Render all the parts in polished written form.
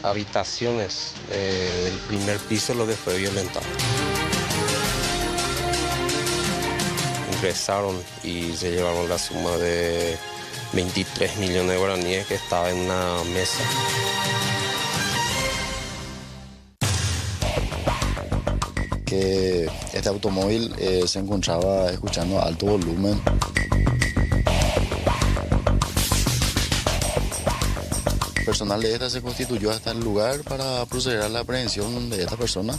habitaciones del primer piso lo que fue violentado. Ingresaron y se llevaron la suma de 23 millones de guaraníes que estaba en una mesa. Que este automóvil se encontraba escuchando a alto volumen. El personal de esta se constituyó hasta el lugar para proceder a la aprehensión de esta persona.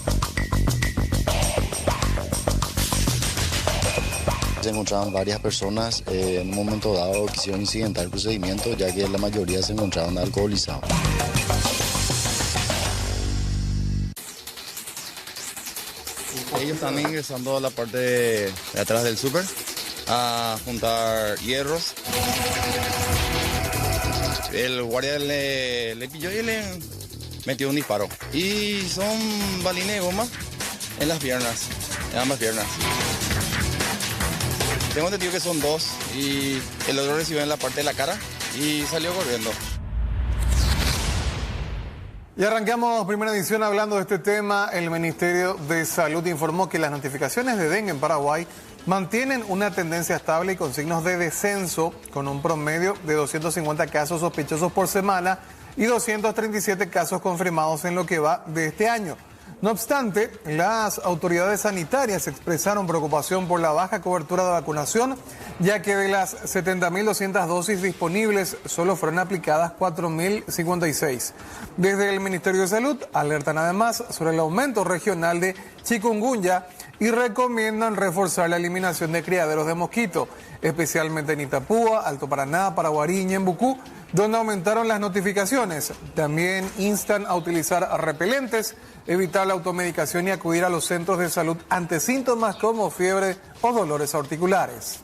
Se encontraban varias personas, en un momento dado quisieron incidentar el procedimiento, ya que la mayoría se encontraban alcoholizados. Ellos están ingresando a la parte de atrás del súper a juntar hierros. El guardia le pilló y le metió un disparo. Y son balines de goma en las piernas, en ambas piernas. Tengo entendido que son dos y el otro recibió en la parte de la cara y salió corriendo. Y arrancamos primera edición hablando de este tema. El Ministerio de Salud informó que las notificaciones de dengue en Paraguay mantienen una tendencia estable y con signos de descenso, con un promedio de 250 casos sospechosos por semana y 237 casos confirmados en lo que va de este año. No obstante, las autoridades sanitarias expresaron preocupación por la baja cobertura de vacunación, ya que de las 70.200 dosis disponibles solo fueron aplicadas 4.056. Desde el Ministerio de Salud alertan además sobre el aumento regional de chikungunya y recomiendan reforzar la eliminación de criaderos de mosquito, especialmente en Itapúa, Alto Paraná, Paraguarí y Ñembucú, donde aumentaron las notificaciones. También instan a utilizar repelentes, evitar la automedicación y acudir a los centros de salud ante síntomas como fiebre o dolores articulares.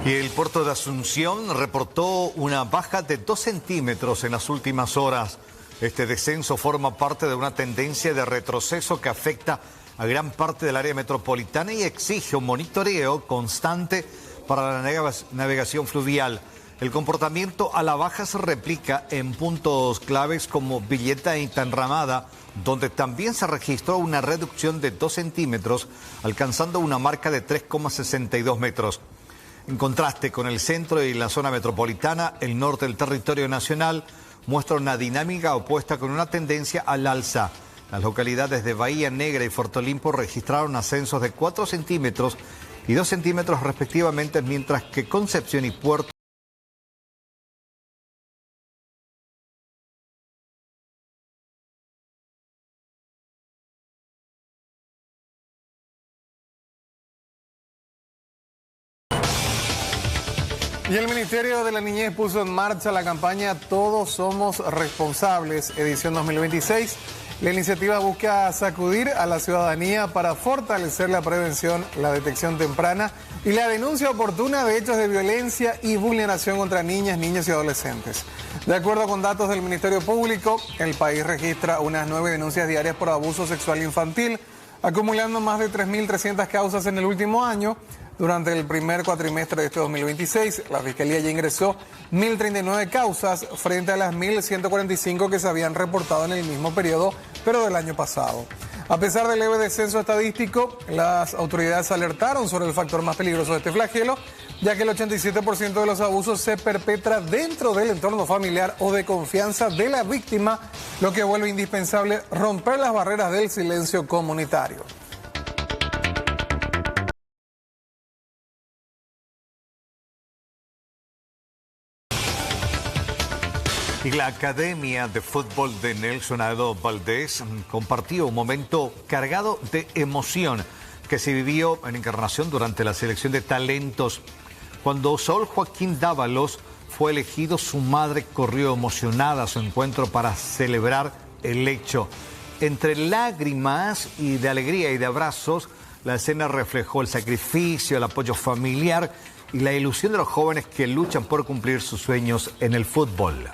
Y el puerto de Asunción reportó una baja de 2 centímetros en las últimas horas. Este descenso forma parte de una tendencia de retroceso que afecta a gran parte del área metropolitana y exige un monitoreo constante para la navegación fluvial. El comportamiento a la baja se replica en puntos claves como Villeta y Enramada, donde también se registró una reducción de 2 centímetros, alcanzando una marca de 3,62 metros. En contraste con el centro y la zona metropolitana, el norte del territorio nacional muestra una dinámica opuesta con una tendencia al alza. Las localidades de Bahía Negra y Puerto Limpo registraron ascensos de 4 centímetros y 2 centímetros respectivamente, mientras que Concepción y Puerto Y el Ministerio de la Niñez puso en marcha la campaña Todos Somos Responsables, edición 2026. La iniciativa busca sacudir a la ciudadanía para fortalecer la prevención, la detección temprana y la denuncia oportuna de hechos de violencia y vulneración contra niñas, niños y adolescentes. De acuerdo con datos del Ministerio Público, el país registra unas 9 denuncias diarias por abuso sexual infantil, acumulando más de 3.300 causas en el último año. Durante el primer cuatrimestre de este 2026, la Fiscalía ya ingresó 1.039 causas frente a las 1.145 que se habían reportado en el mismo periodo, pero del año pasado. A pesar del leve descenso estadístico, las autoridades alertaron sobre el factor más peligroso de este flagelo, ya que el 87% de los abusos se perpetra dentro del entorno familiar o de confianza de la víctima, lo que vuelve indispensable romper las barreras del silencio comunitario. Y la Academia de Fútbol de Nelson Aedo Valdés compartió un momento cargado de emoción que se vivió en Encarnación durante la selección de talentos. Cuando Saúl Joaquín Dávalos fue elegido, su madre corrió emocionada a su encuentro para celebrar el hecho. Entre lágrimas y de alegría y de abrazos, la escena reflejó el sacrificio, el apoyo familiar y la ilusión de los jóvenes que luchan por cumplir sus sueños en el fútbol.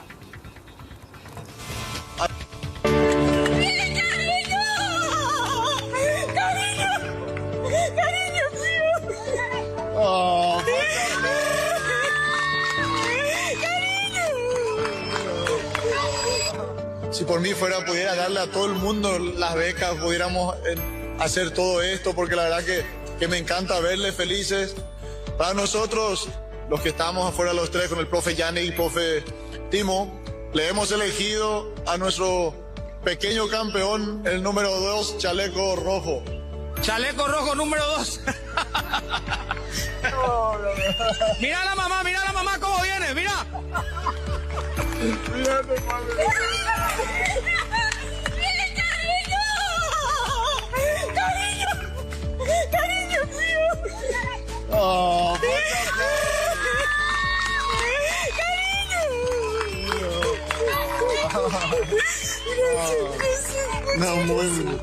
Si por mí fuera, pudiera darle a todo el mundo las becas, pudiéramos hacer todo esto, porque la verdad que me encanta verles felices. Para nosotros, los que estamos afuera los tres, con el profe Yannick y el profe Timo, le hemos elegido a nuestro pequeño campeón, el número 2, Chaleco Rojo. Chaleco Rojo número 2. Mira la mamá cómo viene, mira. Mírate, madre. Cariño mío. Oh, no, muy bien.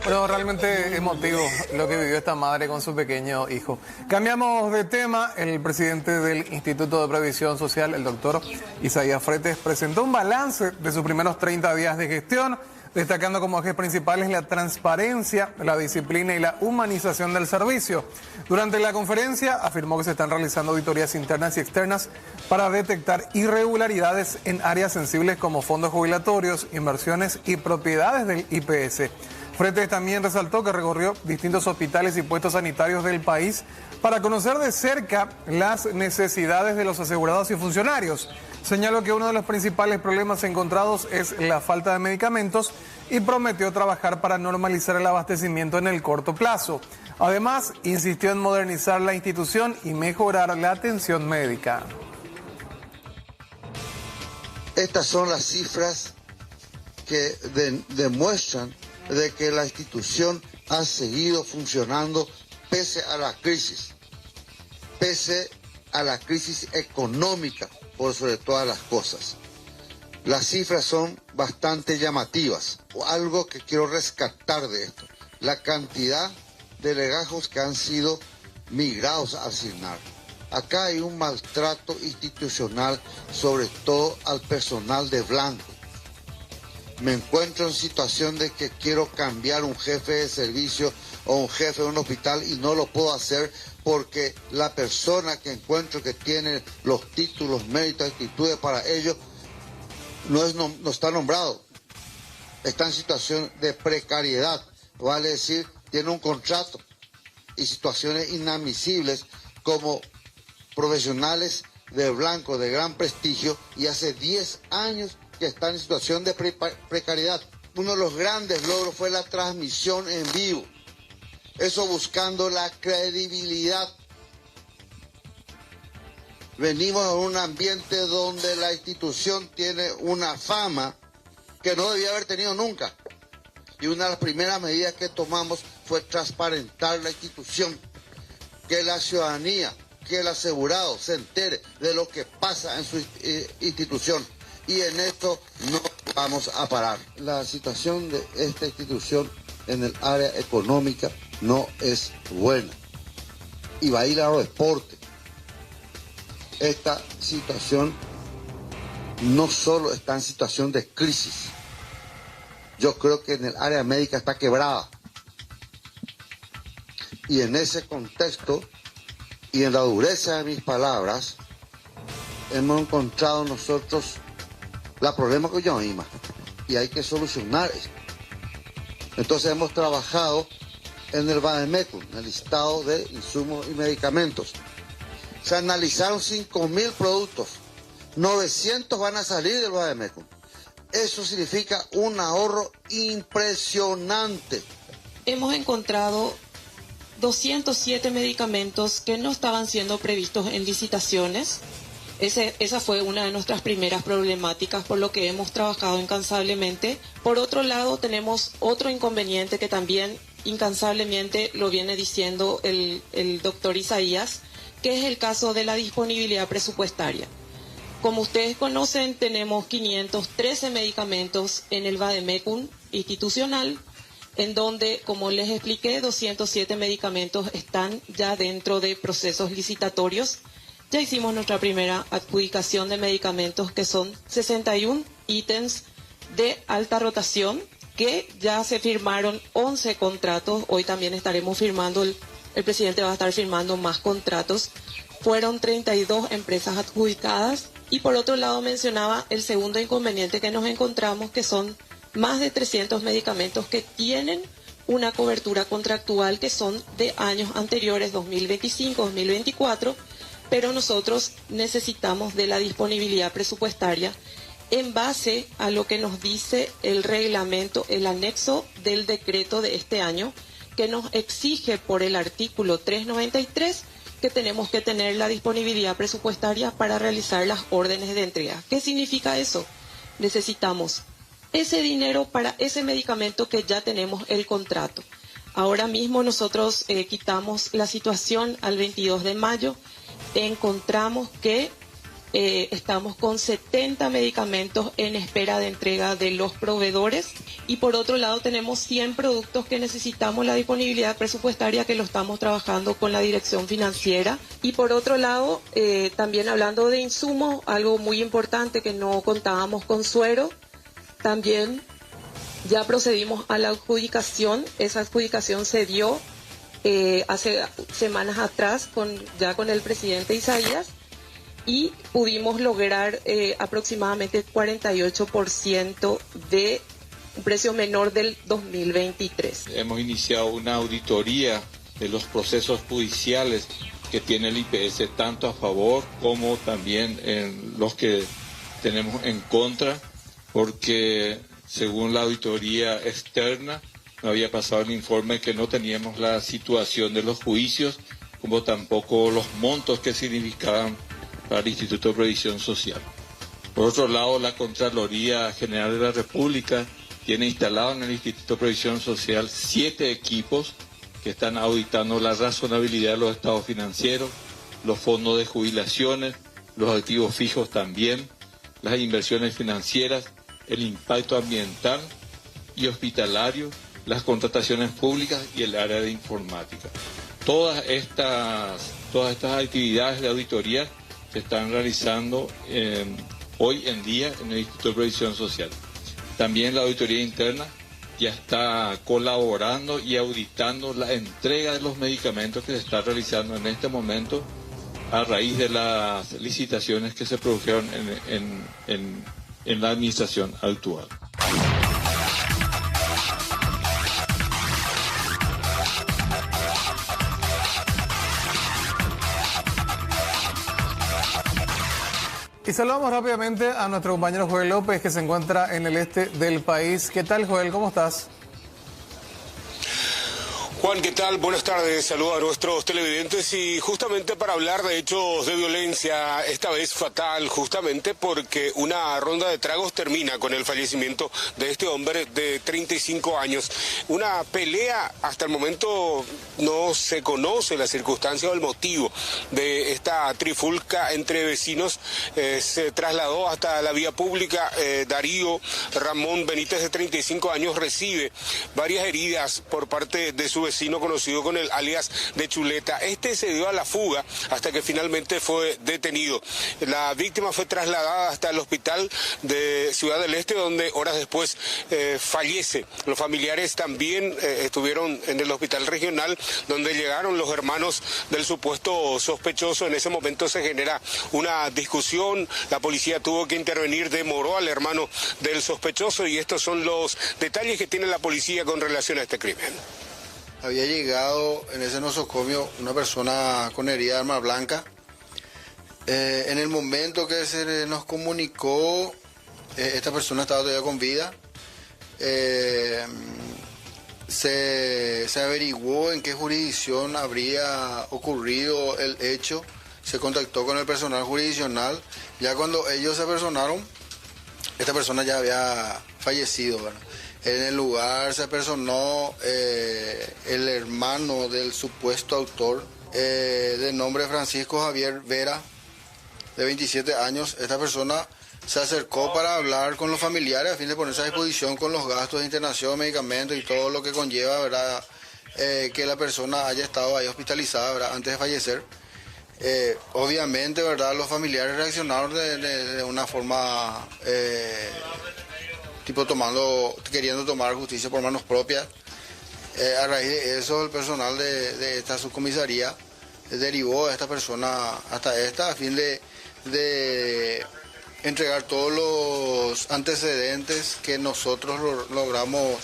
Bueno, realmente emotivo lo que vivió esta madre con su pequeño hijo. Cambiamos de tema. El presidente del Instituto de Previsión Social, el doctor Isaías Fretes, presentó un balance de sus primeros 30 días de gestión, destacando como ejes principales la transparencia, la disciplina y la humanización del servicio. Durante la conferencia afirmó que se están realizando auditorías internas y externas para detectar irregularidades en áreas sensibles como fondos jubilatorios, inversiones y propiedades del IPS. Fretes también resaltó que recorrió distintos hospitales y puestos sanitarios del país para conocer de cerca las necesidades de los asegurados y funcionarios. Señaló que uno de los principales problemas encontrados es la falta de medicamentos y prometió trabajar para normalizar el abastecimiento en el corto plazo. Además, insistió en modernizar la institución y mejorar la atención médica. Estas son las cifras que demuestran de que la institución ha seguido funcionando pese a la crisis económica, por sobre todas las cosas. Las cifras son bastante llamativas. Algo que quiero rescatar de esto: la cantidad de legajos que han sido migrados a asignar. Acá hay un maltrato institucional, sobre todo al personal de blanco. Me encuentro en situación de que quiero cambiar un jefe de servicio o un jefe de un hospital y no lo puedo hacer porque la persona que encuentro que tiene los títulos, méritos, actitudes para ello no está nombrado. Está en situación de precariedad, vale decir, tiene un contrato, y situaciones inadmisibles como profesionales de blanco de gran prestigio y hace 10 años que están en situación de precariedad. Uno de los grandes logros fue la transmisión en vivo. Eso buscando la credibilidad. Venimos a un ambiente donde la institución tiene una fama que no debía haber tenido nunca. Y una de las primeras medidas que tomamos fue transparentar la institución. Que la ciudadanía, que el asegurado se entere de lo que pasa en su institución. Y en esto no vamos a parar. La situación de esta institución en el área económica no es buena. Y va a ir a los deportes. Esta situación no solo está en situación de crisis. Yo creo que en el área médica está quebrada. Y en ese contexto, y en la dureza de mis palabras, hemos encontrado nosotros la problema que yo misma, y hay que solucionar esto. Entonces hemos trabajado en el Bademecum, en el listado de insumos y medicamentos. Se analizaron 5.000 productos, 900 van a salir del Bademecum. Eso significa un ahorro impresionante. Hemos encontrado 207 medicamentos que no estaban siendo previstos en licitaciones. Esa fue una de nuestras primeras problemáticas, por lo que hemos trabajado incansablemente. Por otro lado, tenemos otro inconveniente que también incansablemente lo viene diciendo el doctor Isaías, que es el caso de la disponibilidad presupuestaria. Como ustedes conocen, tenemos 513 medicamentos en el Bademecum institucional, en donde, como les expliqué, 207 medicamentos están ya dentro de procesos licitatorios. Ya hicimos nuestra primera adjudicación de medicamentos, que son 61 ítems de alta rotación, que ya se firmaron 11 contratos. Hoy también estaremos firmando, el presidente va a estar firmando más contratos. Fueron 32 empresas adjudicadas Y por otro lado mencionaba el segundo inconveniente que nos encontramos, que son más de 300 medicamentos que tienen una cobertura contractual que son de años anteriores, 2025, 2024, pero nosotros necesitamos de la disponibilidad presupuestaria en base a lo que nos dice el reglamento, el anexo del decreto de este año, que nos exige por el artículo 393 que tenemos que tener la disponibilidad presupuestaria para realizar las órdenes de entrega. ¿Qué significa eso? Necesitamos ese dinero para ese medicamento que ya tenemos el contrato. Ahora mismo nosotros quitamos la situación al 22 de mayo, encontramos que estamos con 70 medicamentos en espera de entrega de los proveedores y por otro lado tenemos 100 productos que necesitamos la disponibilidad presupuestaria, que lo estamos trabajando con la dirección financiera. Y por otro lado, también hablando de insumos, algo muy importante que no contábamos con suero, también ya procedimos a la adjudicación. Esa adjudicación se dio hace semanas atrás ya con el presidente Isaías, y pudimos lograr aproximadamente 48% de un precio menor del 2023. Hemos iniciado una auditoría de los procesos judiciales que tiene el IPS, tanto a favor como también en los que tenemos en contra, porque según la auditoría externa no había pasado el informe que no teníamos la situación de los juicios, como tampoco los montos que significaban para el Instituto de Previsión Social. Por otro lado, la Contraloría General de la República tiene instalado en el Instituto de Previsión Social 7 equipos que están auditando la razonabilidad de los estados financieros, los fondos de jubilaciones, los activos fijos también, las inversiones financieras, el impacto ambiental y hospitalario, las contrataciones públicas y el área de informática. Todas estas actividades de auditoría se están realizando hoy en día en el Instituto de Previsión Social. También la auditoría interna ya está colaborando y auditando la entrega de los medicamentos que se está realizando en este momento a raíz de las licitaciones que se produjeron en la administración actual. Y saludamos rápidamente a nuestro compañero Joel López, que se encuentra en el este del país. ¿Qué tal, Joel? ¿Cómo estás? Juan, ¿qué tal? Buenas tardes, saludos a nuestros televidentes y justamente para hablar de hechos de violencia, esta vez fatal, justamente porque una ronda de tragos termina con el fallecimiento de este hombre de 35 años. Una pelea, hasta el momento no se conoce la circunstancia o el motivo de esta trifulca entre vecinos. Se trasladó hasta la vía pública. Darío Ramón Benítez, de 35 años, recibe varias heridas por parte de su vecino conocido con el alias de Chuleta. Este se dio a la fuga hasta que finalmente fue detenido. La víctima fue trasladada hasta el hospital de Ciudad del Este, donde horas después fallece. Los familiares también estuvieron en el hospital regional, donde llegaron los hermanos del supuesto sospechoso. En ese momento se genera una discusión, la policía tuvo que intervenir, demoró al hermano del sospechoso, y estos son los detalles que tiene la policía con relación a este crimen. Había llegado en ese nosocomio una persona con herida de arma blanca. En el momento que se nos comunicó, esta persona estaba todavía con vida. Se averiguó en qué jurisdicción habría ocurrido el hecho. Se contactó con el personal jurisdiccional. Ya cuando ellos se apersonaron, esta persona ya había fallecido, ¿verdad? En el lugar se apersonó el hermano del supuesto autor, de nombre Francisco Javier Vera, de 27 años. Esta persona se acercó para hablar con los familiares a fin de ponerse a disposición con los gastos de internación, medicamentos y todo lo que conlleva, ¿verdad? Que la persona haya estado ahí hospitalizada, ¿verdad? Antes de fallecer. Obviamente, ¿verdad? Los familiares reaccionaron de una forma... queriendo tomar justicia por manos propias. A raíz de eso, el personal de esta subcomisaría derivó a esta persona hasta esta a fin de entregar todos los antecedentes que nosotros logramos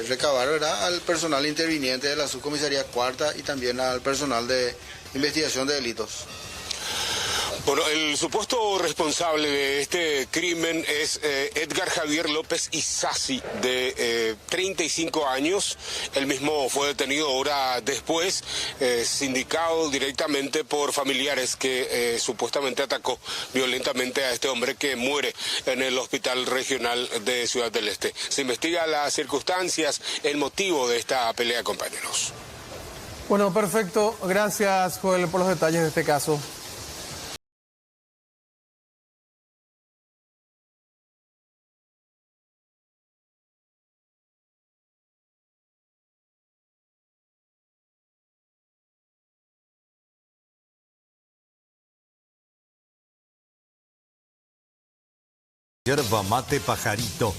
recabar, ¿verdad?, al personal interviniente de la Subcomisaría Cuarta y también al personal de investigación de delitos. Bueno, el supuesto responsable de este crimen es Edgar Javier López Isasi, de 35 años. Él mismo fue detenido horas después, sindicado directamente por familiares que supuestamente atacó violentamente a este hombre que muere en el Hospital Regional de Ciudad del Este. Se investiga las circunstancias, el motivo de esta pelea, compañeros. Bueno, perfecto. Gracias, Joel, por los detalles de este caso. Yerba mate pajarito.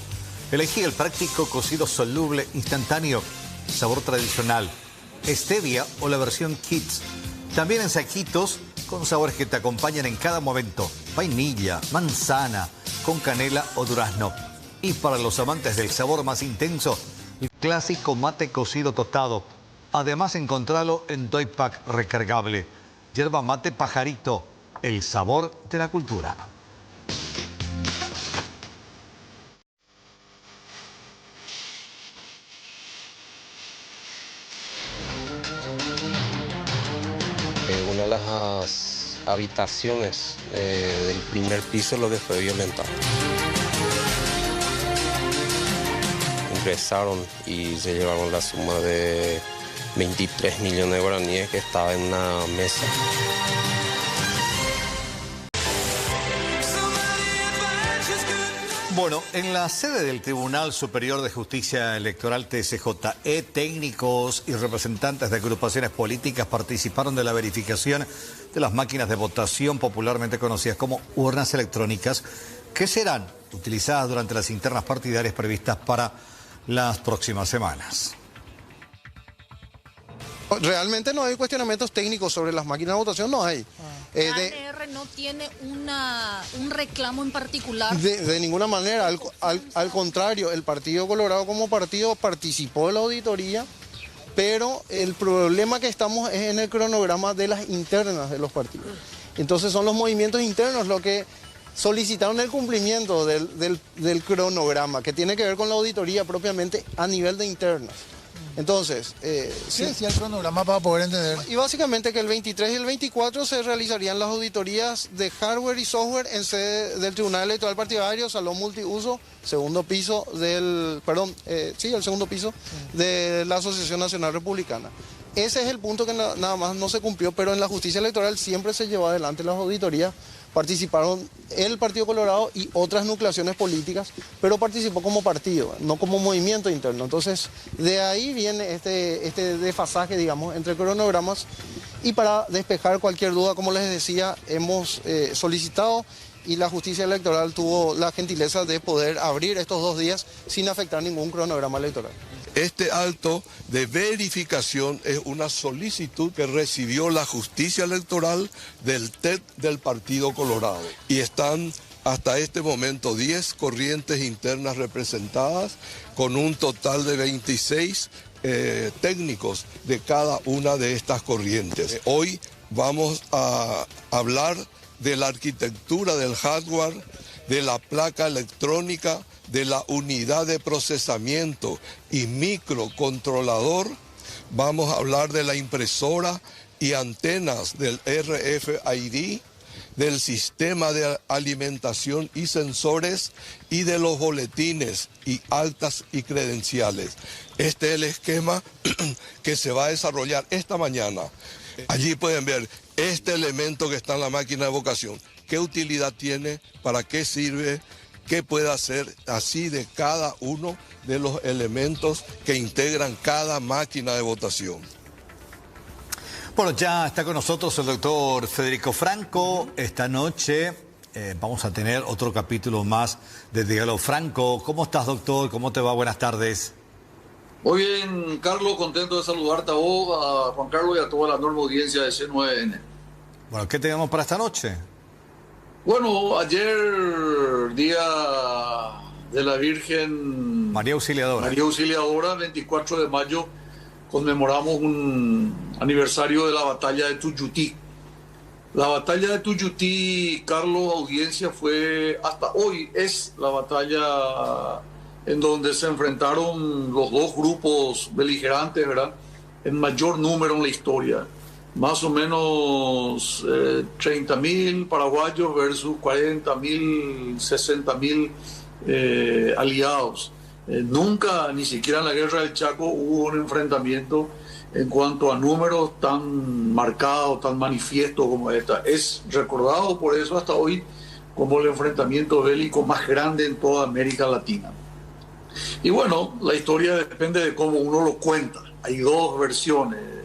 Elegí el práctico cocido soluble instantáneo, sabor tradicional, stevia o la versión Kids. También en saquitos con sabores que te acompañan en cada momento. Vainilla, manzana, con canela o durazno. Y para los amantes del sabor más intenso, el clásico mate cocido tostado. Además, encontralo en Toy Pack recargable. Yerba mate pajarito, el sabor de la cultura. Una de las habitaciones del primer piso lo que fue violentado. Ingresaron y se llevaron la suma de 23 millones de guaraníes que estaba en una mesa. Bueno, en la sede del Tribunal Superior de Justicia Electoral TSJE, técnicos y representantes de agrupaciones políticas participaron de la verificación de las máquinas de votación popularmente conocidas como urnas electrónicas, que serán utilizadas durante las internas partidarias previstas para las próximas semanas. Realmente no hay cuestionamientos técnicos sobre las máquinas de votación, no hay. ¿La ANR no tiene un reclamo en particular? De ninguna manera, al contrario, el Partido Colorado como partido participó de la auditoría, pero el problema que estamos es en el cronograma de las internas de los partidos. Entonces son los movimientos internos los que solicitaron el cumplimiento del cronograma, que tiene que ver con la auditoría propiamente a nivel de internas. Entonces, ¿qué decía el cronograma para poder entender? Y básicamente que el 23 y el 24 se realizarían las auditorías de hardware y software en sede del Tribunal Electoral Partidario, salón multiuso, segundo piso el segundo piso de la Asociación Nacional Republicana. Ese es el punto que nada más no se cumplió, pero en la justicia electoral siempre se llevó adelante las auditorías. Participaron el Partido Colorado y otras nucleaciones políticas, pero participó como partido, no como movimiento interno. Entonces, de ahí viene este desfasaje, digamos, entre cronogramas. Y para despejar cualquier duda, como les decía, hemos solicitado y la justicia electoral tuvo la gentileza de poder abrir estos 2 días sin afectar ningún cronograma electoral. Este acto de verificación es una solicitud que recibió la justicia electoral del TED del Partido Colorado. Y están hasta este momento 10 corrientes internas representadas con un total de 26 técnicos de cada una de estas corrientes. Hoy vamos a hablar de la arquitectura del hardware, de la placa electrónica, de la unidad de procesamiento y microcontrolador. Vamos a hablar de la impresora y antenas del RFID, del sistema de alimentación y sensores y de los boletines y actas y credenciales. Este es el esquema que se va a desarrollar esta mañana. Allí pueden ver este elemento que está en la máquina de votación. ¿Qué utilidad tiene? ¿Para qué sirve? ¿Qué puede hacer? Así de cada uno de los elementos que integran cada máquina de votación. Bueno, ya está con nosotros el doctor Federico Franco. Esta noche vamos a tener otro capítulo más de Diálogo Franco. ¿Cómo estás, doctor? ¿Cómo te va? Buenas tardes. Muy bien, Carlos, contento de saludarte a vos, a Juan Carlos y a toda la enorme audiencia de C9N. Bueno, ¿qué tenemos para esta noche? Bueno, ayer, día de la Virgen María Auxiliadora, 24 de mayo, conmemoramos un aniversario de la batalla de Tuyutí. La batalla de Tuyutí, Carlos, audiencia, fue, hasta hoy es la batalla en donde se enfrentaron los dos grupos beligerantes, ¿verdad?, en mayor número en la historia. Más o menos 30.000 paraguayos versus 40.000, 60.000 aliados. Nunca, ni siquiera en la Guerra del Chaco, hubo un enfrentamiento en cuanto a números tan marcados, tan manifiesto como esta. Es recordado por eso hasta hoy como el enfrentamiento bélico más grande en toda América Latina. Y bueno, la historia depende de cómo uno lo cuenta. Hay dos versiones.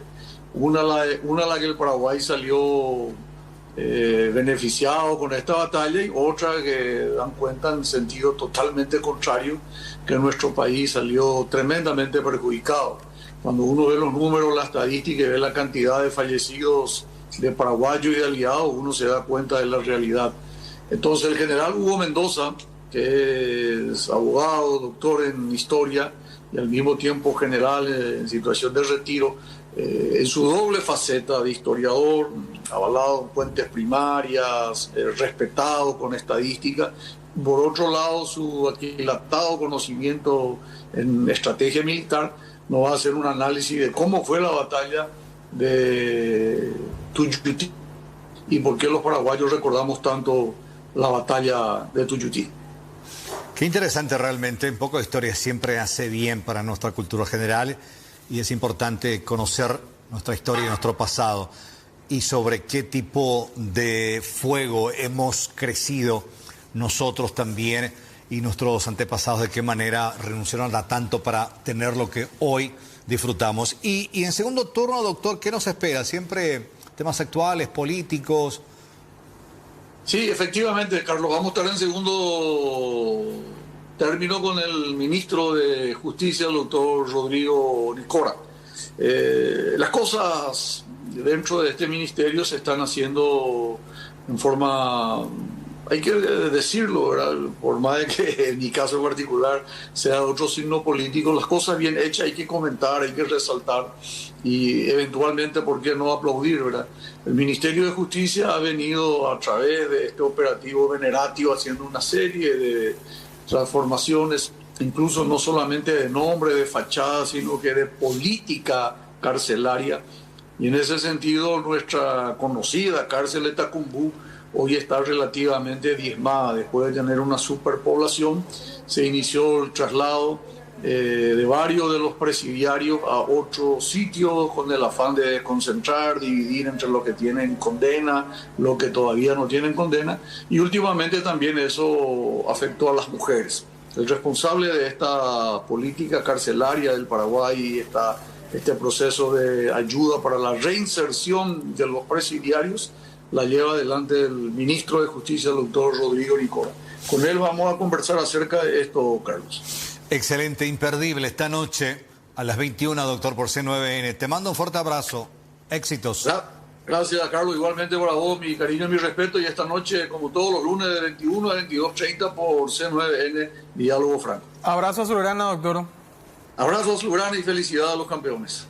Una la que el Paraguay salió beneficiado con esta batalla, y otra que dan cuenta en sentido totalmente contrario, que nuestro país salió tremendamente perjudicado. Cuando uno ve los números, la estadística y ve la cantidad de fallecidos de paraguayos y de aliados, uno se da cuenta de la realidad. Entonces el general Hugo Mendoza, que es abogado, doctor en historia y al mismo tiempo general en situación de retiro, en su doble faceta de historiador, avalado en fuentes primarias, respetado con estadística, por otro lado su aquilatado conocimiento en estrategia militar, nos va a hacer un análisis de cómo fue la batalla de Tuyutí y por qué los paraguayos recordamos tanto la batalla de Tuyutí. Qué interesante realmente, un poco de historia siempre hace bien para nuestra cultura general y es importante conocer nuestra historia y nuestro pasado y sobre qué tipo de fuego hemos crecido nosotros también y nuestros antepasados, de qué manera renunciaron a tanto para tener lo que hoy disfrutamos. Y en segundo turno, doctor, ¿qué nos espera? ¿Siempre temas actuales, políticos? Sí, efectivamente, Carlos, vamos a estar en segundo término con el ministro de Justicia, el doctor Rodrigo Nicora. Las cosas dentro de este ministerio se están haciendo en forma, hay que decirlo, ¿verdad?, por más de que en mi caso particular sea otro signo político, las cosas bien hechas hay que comentar, hay que resaltar y eventualmente, ¿por qué no aplaudir, verdad? El Ministerio de Justicia ha venido a través de este operativo Veneratio haciendo una serie de transformaciones, incluso no solamente de nombre, de fachada, sino que de política carcelaria. Y en ese sentido, nuestra conocida cárcel de Tacumbú hoy está relativamente diezmada. Después de tener una superpoblación, se inició el traslado de varios de los presidiarios a otros sitios con el afán de desconcentrar, dividir entre los que tienen condena, los que todavía no tienen condena, y últimamente también eso afectó a las mujeres. El responsable de esta política carcelaria del Paraguay, este proceso de ayuda para la reinserción de los presidiarios, la lleva adelante el ministro de Justicia, el doctor Rodrigo Nicora. Con él vamos a conversar acerca de esto, Carlos. Excelente, imperdible esta noche a las 21, doctor, por C9N. Te mando un fuerte abrazo. Éxitos. Gracias, Carlos. Igualmente para vos, mi cariño y mi respeto. Y esta noche, como todos los lunes, de 21 a 22:30 por C9N, Diálogo Franco. Abrazo azulgrana, doctor. Abrazo azulgrana y felicidades a los campeones.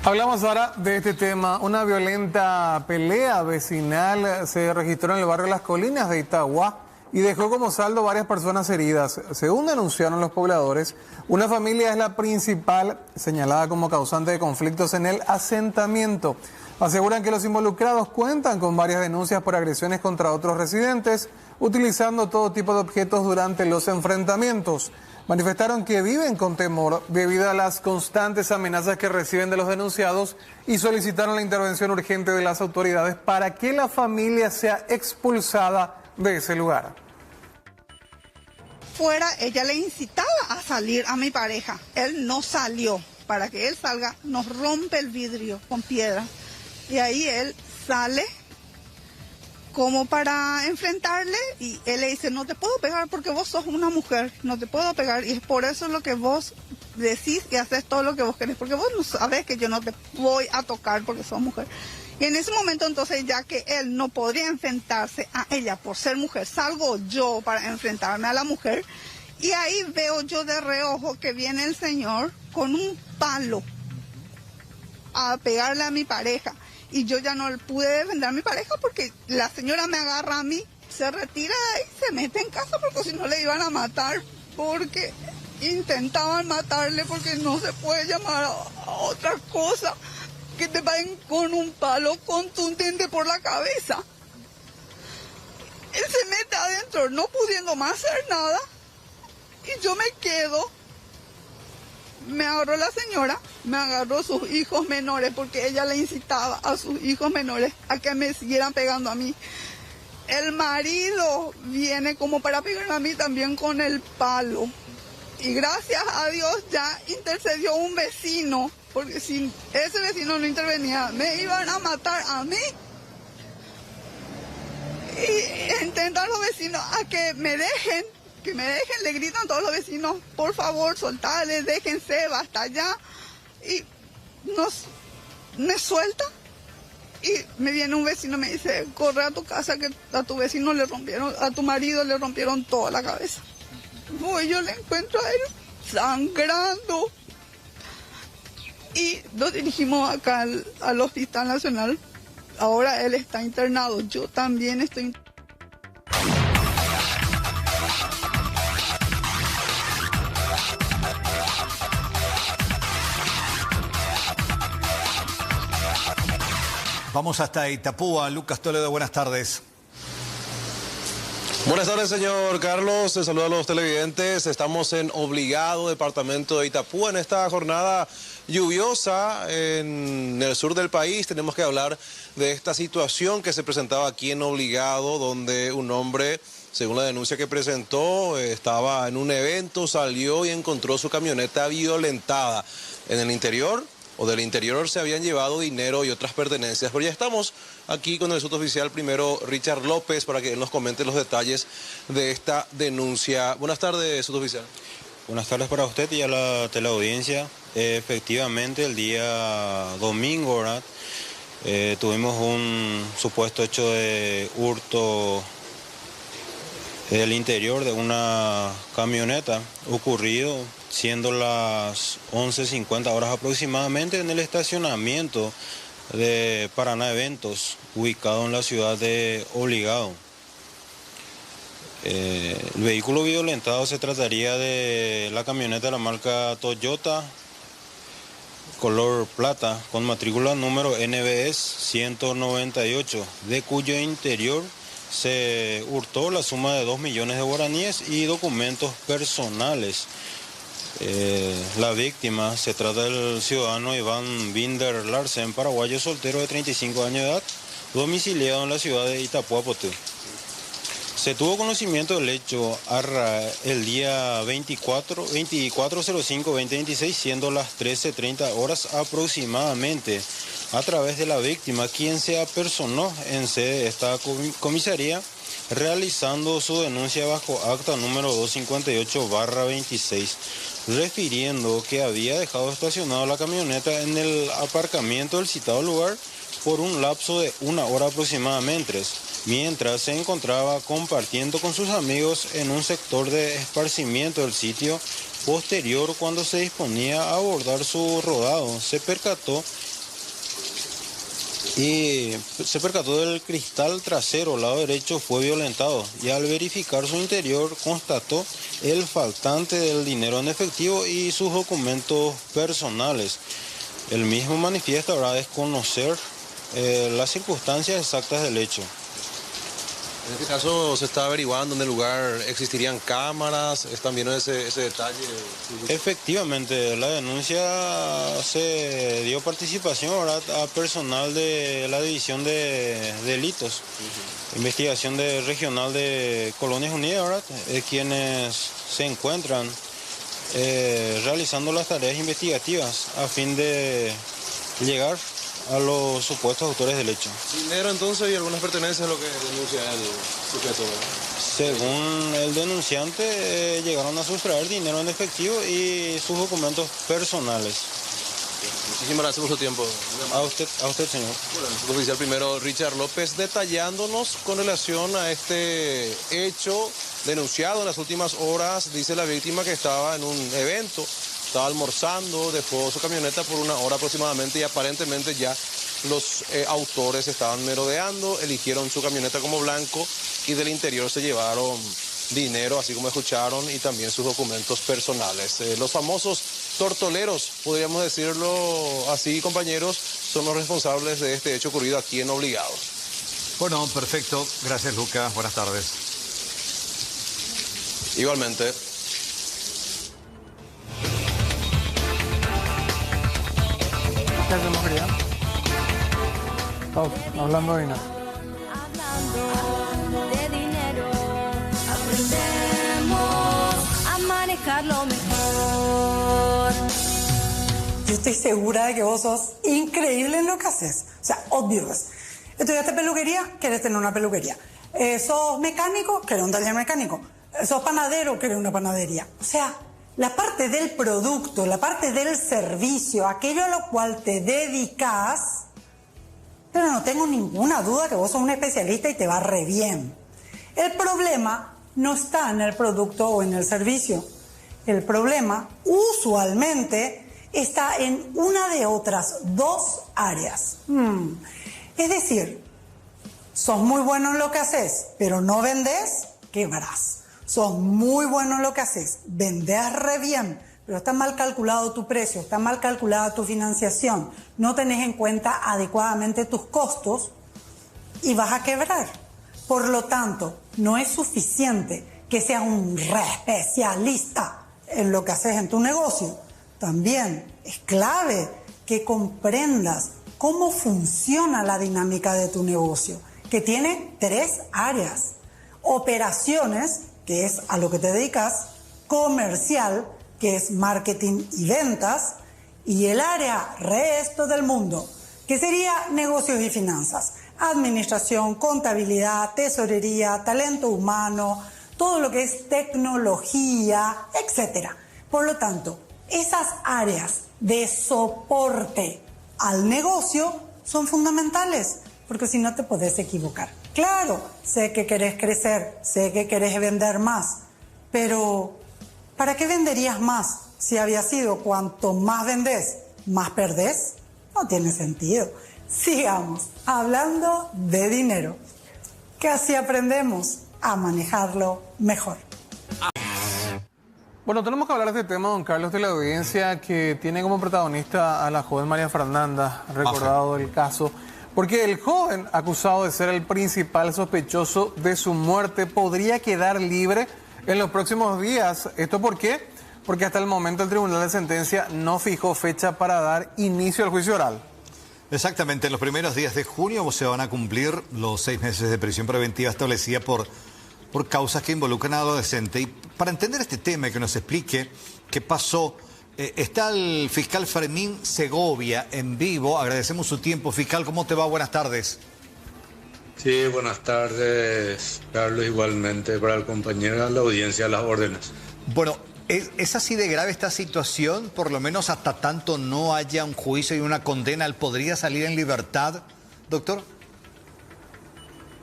Hablamos ahora de este tema. Una violenta pelea vecinal se registró en el barrio Las Colinas de Itagua y dejó como saldo varias personas heridas. Según denunciaron los pobladores, una familia es la principal señalada como causante de conflictos en el asentamiento. Aseguran que los involucrados cuentan con varias denuncias por agresiones contra otros residentes, utilizando todo tipo de objetos durante los enfrentamientos. Manifestaron que viven con temor debido a las constantes amenazas que reciben de los denunciados y solicitaron la intervención urgente de las autoridades para que la familia sea expulsada de ese lugar. Fuera, ella le incitaba a salir a mi pareja. Él no salió. Para que él salga, nos rompe el vidrio con piedra. Y ahí él sale como para enfrentarle y él le dice, no te puedo pegar porque vos sos una mujer, no te puedo pegar y es por eso lo que vos decís y haces todo lo que vos querés, porque vos no sabés que yo no te voy a tocar porque sos mujer. Y en ese momento entonces, ya que él no podría enfrentarse a ella por ser mujer, salgo yo para enfrentarme a la mujer, y ahí veo yo de reojo que viene el señor con un palo a pegarle a mi pareja. Y yo ya no pude defender a mi pareja porque la señora me agarra a mí, se retira de ahí, se mete en casa porque si no le iban a matar, porque intentaban matarle, porque no se puede llamar a otra cosa que te vayan con un palo contundente por la cabeza. Él se mete adentro no pudiendo más hacer nada y yo me quedo. Me agarró la señora, me agarró sus hijos menores porque ella le incitaba a sus hijos menores a que me siguieran pegando a mí. El marido viene como para pegarme a mí también con el palo. Y gracias a Dios ya intercedió un vecino, porque si ese vecino no intervenía, me iban a matar a mí. Y intentan los vecinos a que me dejen, le gritan todos los vecinos, por favor, soltale, déjense, basta ya. Y me suelta. Y me viene un vecino y me dice, corre a tu casa que a tu vecino le rompieron, a tu marido le rompieron toda la cabeza. Voy, yo le encuentro a él sangrando. Y nos dirigimos acá al Hospital Nacional. Ahora él está internado, yo también estoy internado. Vamos hasta Itapúa. Lucas Toledo, buenas tardes. Buenas tardes, señor Carlos. Saludos a los televidentes. Estamos en Obligado, departamento de Itapúa, en esta jornada lluviosa en el sur del país. Tenemos que hablar de esta situación que se presentaba aquí en Obligado, donde un hombre, según la denuncia que presentó, estaba en un evento, salió y encontró su camioneta violentada. En el interior o del interior se habían llevado dinero y otras pertenencias. Pero ya estamos aquí con el suboficial primero Richard López para que él nos comente los detalles de esta denuncia. Buenas tardes, suboficial. Buenas tardes para usted y a la teleaudiencia. Efectivamente, el día domingo, ¿verdad? Tuvimos un supuesto hecho de hurto del interior de una camioneta ocurrido siendo las 11:50 horas aproximadamente en el estacionamiento de Paraná Eventos, ubicado en la ciudad de Obligado. El vehículo violentado se trataría de la camioneta de la marca Toyota, color plata, con matrícula número NBS 198, de cuyo interior se hurtó la suma de 2 millones de guaraníes y documentos personales. La víctima se trata del ciudadano Iván Binder Larsen, paraguayo soltero de 35 años de edad, domiciliado en la ciudad de Itapúa, Potú. Se tuvo conocimiento del hecho el día 24/05/2026, siendo las 13:30 horas aproximadamente, a través de la víctima, quien se apersonó en sede de esta comisaría, realizando su denuncia bajo acta número 258/26, refiriendo que había dejado estacionada la camioneta en el aparcamiento del citado lugar por un lapso de 1 hora aproximadamente, mientras se encontraba compartiendo con sus amigos en un sector de esparcimiento del sitio. Posterior, cuando se disponía a abordar su rodado, se percató del cristal trasero, lado derecho, fue violentado, y al verificar su interior constató el faltante del dinero en efectivo y sus documentos personales. El mismo manifiesta ahora desconocer las circunstancias exactas del hecho. En este caso se está averiguando en el lugar, ¿existirían cámaras? ¿Están viendo ese detalle? Efectivamente, la denuncia se dio participación, ¿verdad?, a personal de la División de Delitos, Investigación Regional de Colonias Unidas, ¿verdad?, quienes se encuentran realizando las tareas investigativas a fin de llegar a los supuestos autores del hecho. Dinero entonces y algunas pertenencias, lo que denuncia el sujeto. Según el denunciante, llegaron a sustraer dinero en efectivo y sus documentos personales. Muchísimas gracias por su tiempo. A usted, señor. Bueno, el oficial primero Richard López detallándonos con relación a este hecho denunciado en las últimas horas. Dice la víctima que estaba en un evento, estaba almorzando, dejó su camioneta por una hora aproximadamente y aparentemente ya los autores estaban merodeando, eligieron su camioneta como blanco y del interior se llevaron dinero, así como escucharon, y también sus documentos personales. Los famosos tortoleros, podríamos decirlo así, compañeros, son los responsables de este hecho ocurrido aquí en Obligados. Bueno, perfecto. Gracias, Lucas. Buenas tardes. Igualmente. ¿Qué hacemos, querida? Estamos hablando de dinero. A manejarlo mejor. Yo estoy segura de que vos sos increíble en lo que haces. O sea, obvio. Estudiaste peluquería, querés tener una peluquería. Sos mecánico, querés un taller mecánico. Sos panadero, querés una panadería. O sea, la parte del producto, la parte del servicio, aquello a lo cual te dedicas, pero no tengo ninguna duda que vos sos un especialista y te va re bien. El problema no está en el producto o en el servicio. El problema, usualmente, está en una de otras dos áreas. Es decir, sos muy bueno en lo que haces, pero no vendés, quebrás. Sos muy bueno en lo que haces, vendés re bien, pero está mal calculado tu precio, está mal calculada tu financiación, no tenés en cuenta adecuadamente tus costos y vas a quebrar. Por lo tanto, no es suficiente que seas un re especialista en lo que haces en tu negocio. También es clave que comprendas cómo funciona la dinámica de tu negocio, que tiene 3 áreas. Operaciones, que es a lo que te dedicas, comercial, que es marketing y ventas, y el área resto del mundo, que sería negocios y finanzas, administración, contabilidad, tesorería, talento humano, todo lo que es tecnología, etc. Por lo tanto, esas áreas de soporte al negocio son fundamentales, porque si no te podés equivocar. Claro, sé que querés crecer, sé que querés vender más, pero ¿para qué venderías más si había sido cuanto más vendés, más perdés? No tiene sentido. Sigamos hablando de dinero, que así aprendemos a manejarlo mejor. Bueno, tenemos que hablar de este tema, don Carlos, de la audiencia que tiene como protagonista a la joven María Fernanda, recordado el caso, porque el joven acusado de ser el principal sospechoso de su muerte podría quedar libre en los próximos días. ¿Esto por qué? Porque hasta el momento el Tribunal de Sentencia no fijó fecha para dar inicio al juicio oral. Exactamente, en los primeros días de junio se van a cumplir los 6 meses de prisión preventiva establecida por causas que involucran a adolescentes. Y para entender este tema y que nos explique qué pasó, está el fiscal Fermín Segovia en vivo. Agradecemos su tiempo. Fiscal, ¿cómo te va? Buenas tardes. Sí, buenas tardes, Carlos, igualmente para el compañero de la audiencia, a las órdenes. Bueno, ¿es así de grave esta situación? Por lo menos hasta tanto no haya un juicio y una condena, ¿él podría salir en libertad, doctor?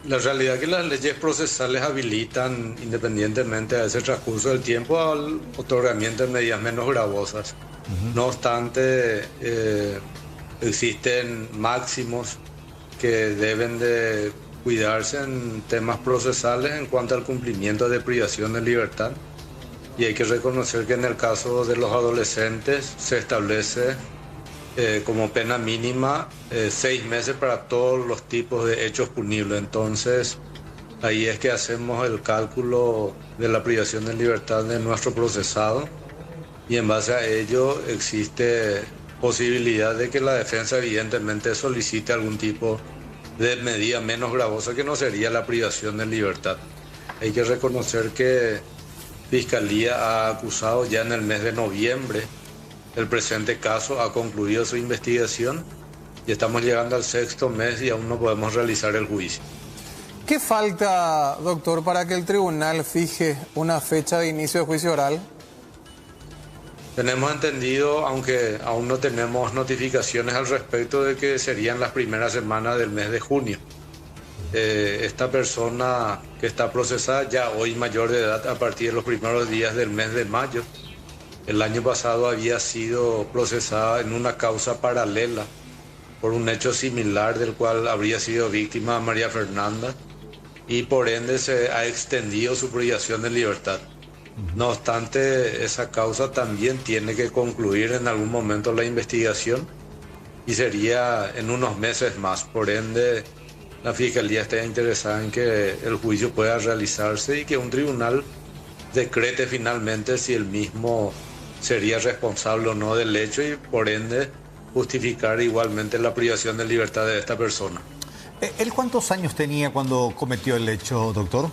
La realidad es que las leyes procesales habilitan, independientemente de ese transcurso del tiempo, al otorgamiento de medidas menos gravosas. No obstante, existen máximos que deben de cuidarse en temas procesales en cuanto al cumplimiento de privación de libertad. Y hay que reconocer que en el caso de los adolescentes se establece como pena mínima 6 meses para todos los tipos de hechos punibles. Entonces, ahí es que hacemos el cálculo de la privación de libertad de nuestro procesado y en base a ello existe posibilidad de que la defensa evidentemente solicite algún tipo de medida menos gravosa que no sería la privación de libertad. Hay que reconocer que Fiscalía ha acusado ya en el mes de noviembre el presente caso, ha concluido su investigación y estamos llegando al 6º mes y aún no podemos realizar el juicio. ¿Qué falta, doctor, para que el tribunal fije una fecha de inicio de juicio oral? Tenemos entendido, aunque aún no tenemos notificaciones al respecto, de que serían las primeras semanas del mes de junio. Esta persona que está procesada ya hoy mayor de edad a partir de los primeros días del mes de mayo. El año pasado había sido procesada en una causa paralela por un hecho similar del cual habría sido víctima María Fernanda y por ende se ha extendido su privación de libertad. No obstante, esa causa también tiene que concluir en algún momento la investigación y sería en unos meses más. Por ende, la Fiscalía está interesada en que el juicio pueda realizarse y que un tribunal decrete finalmente si el mismo sería responsable o no del hecho y por ende justificar igualmente la privación de libertad de esta persona. ¿Él cuántos años tenía cuando cometió el hecho, doctor?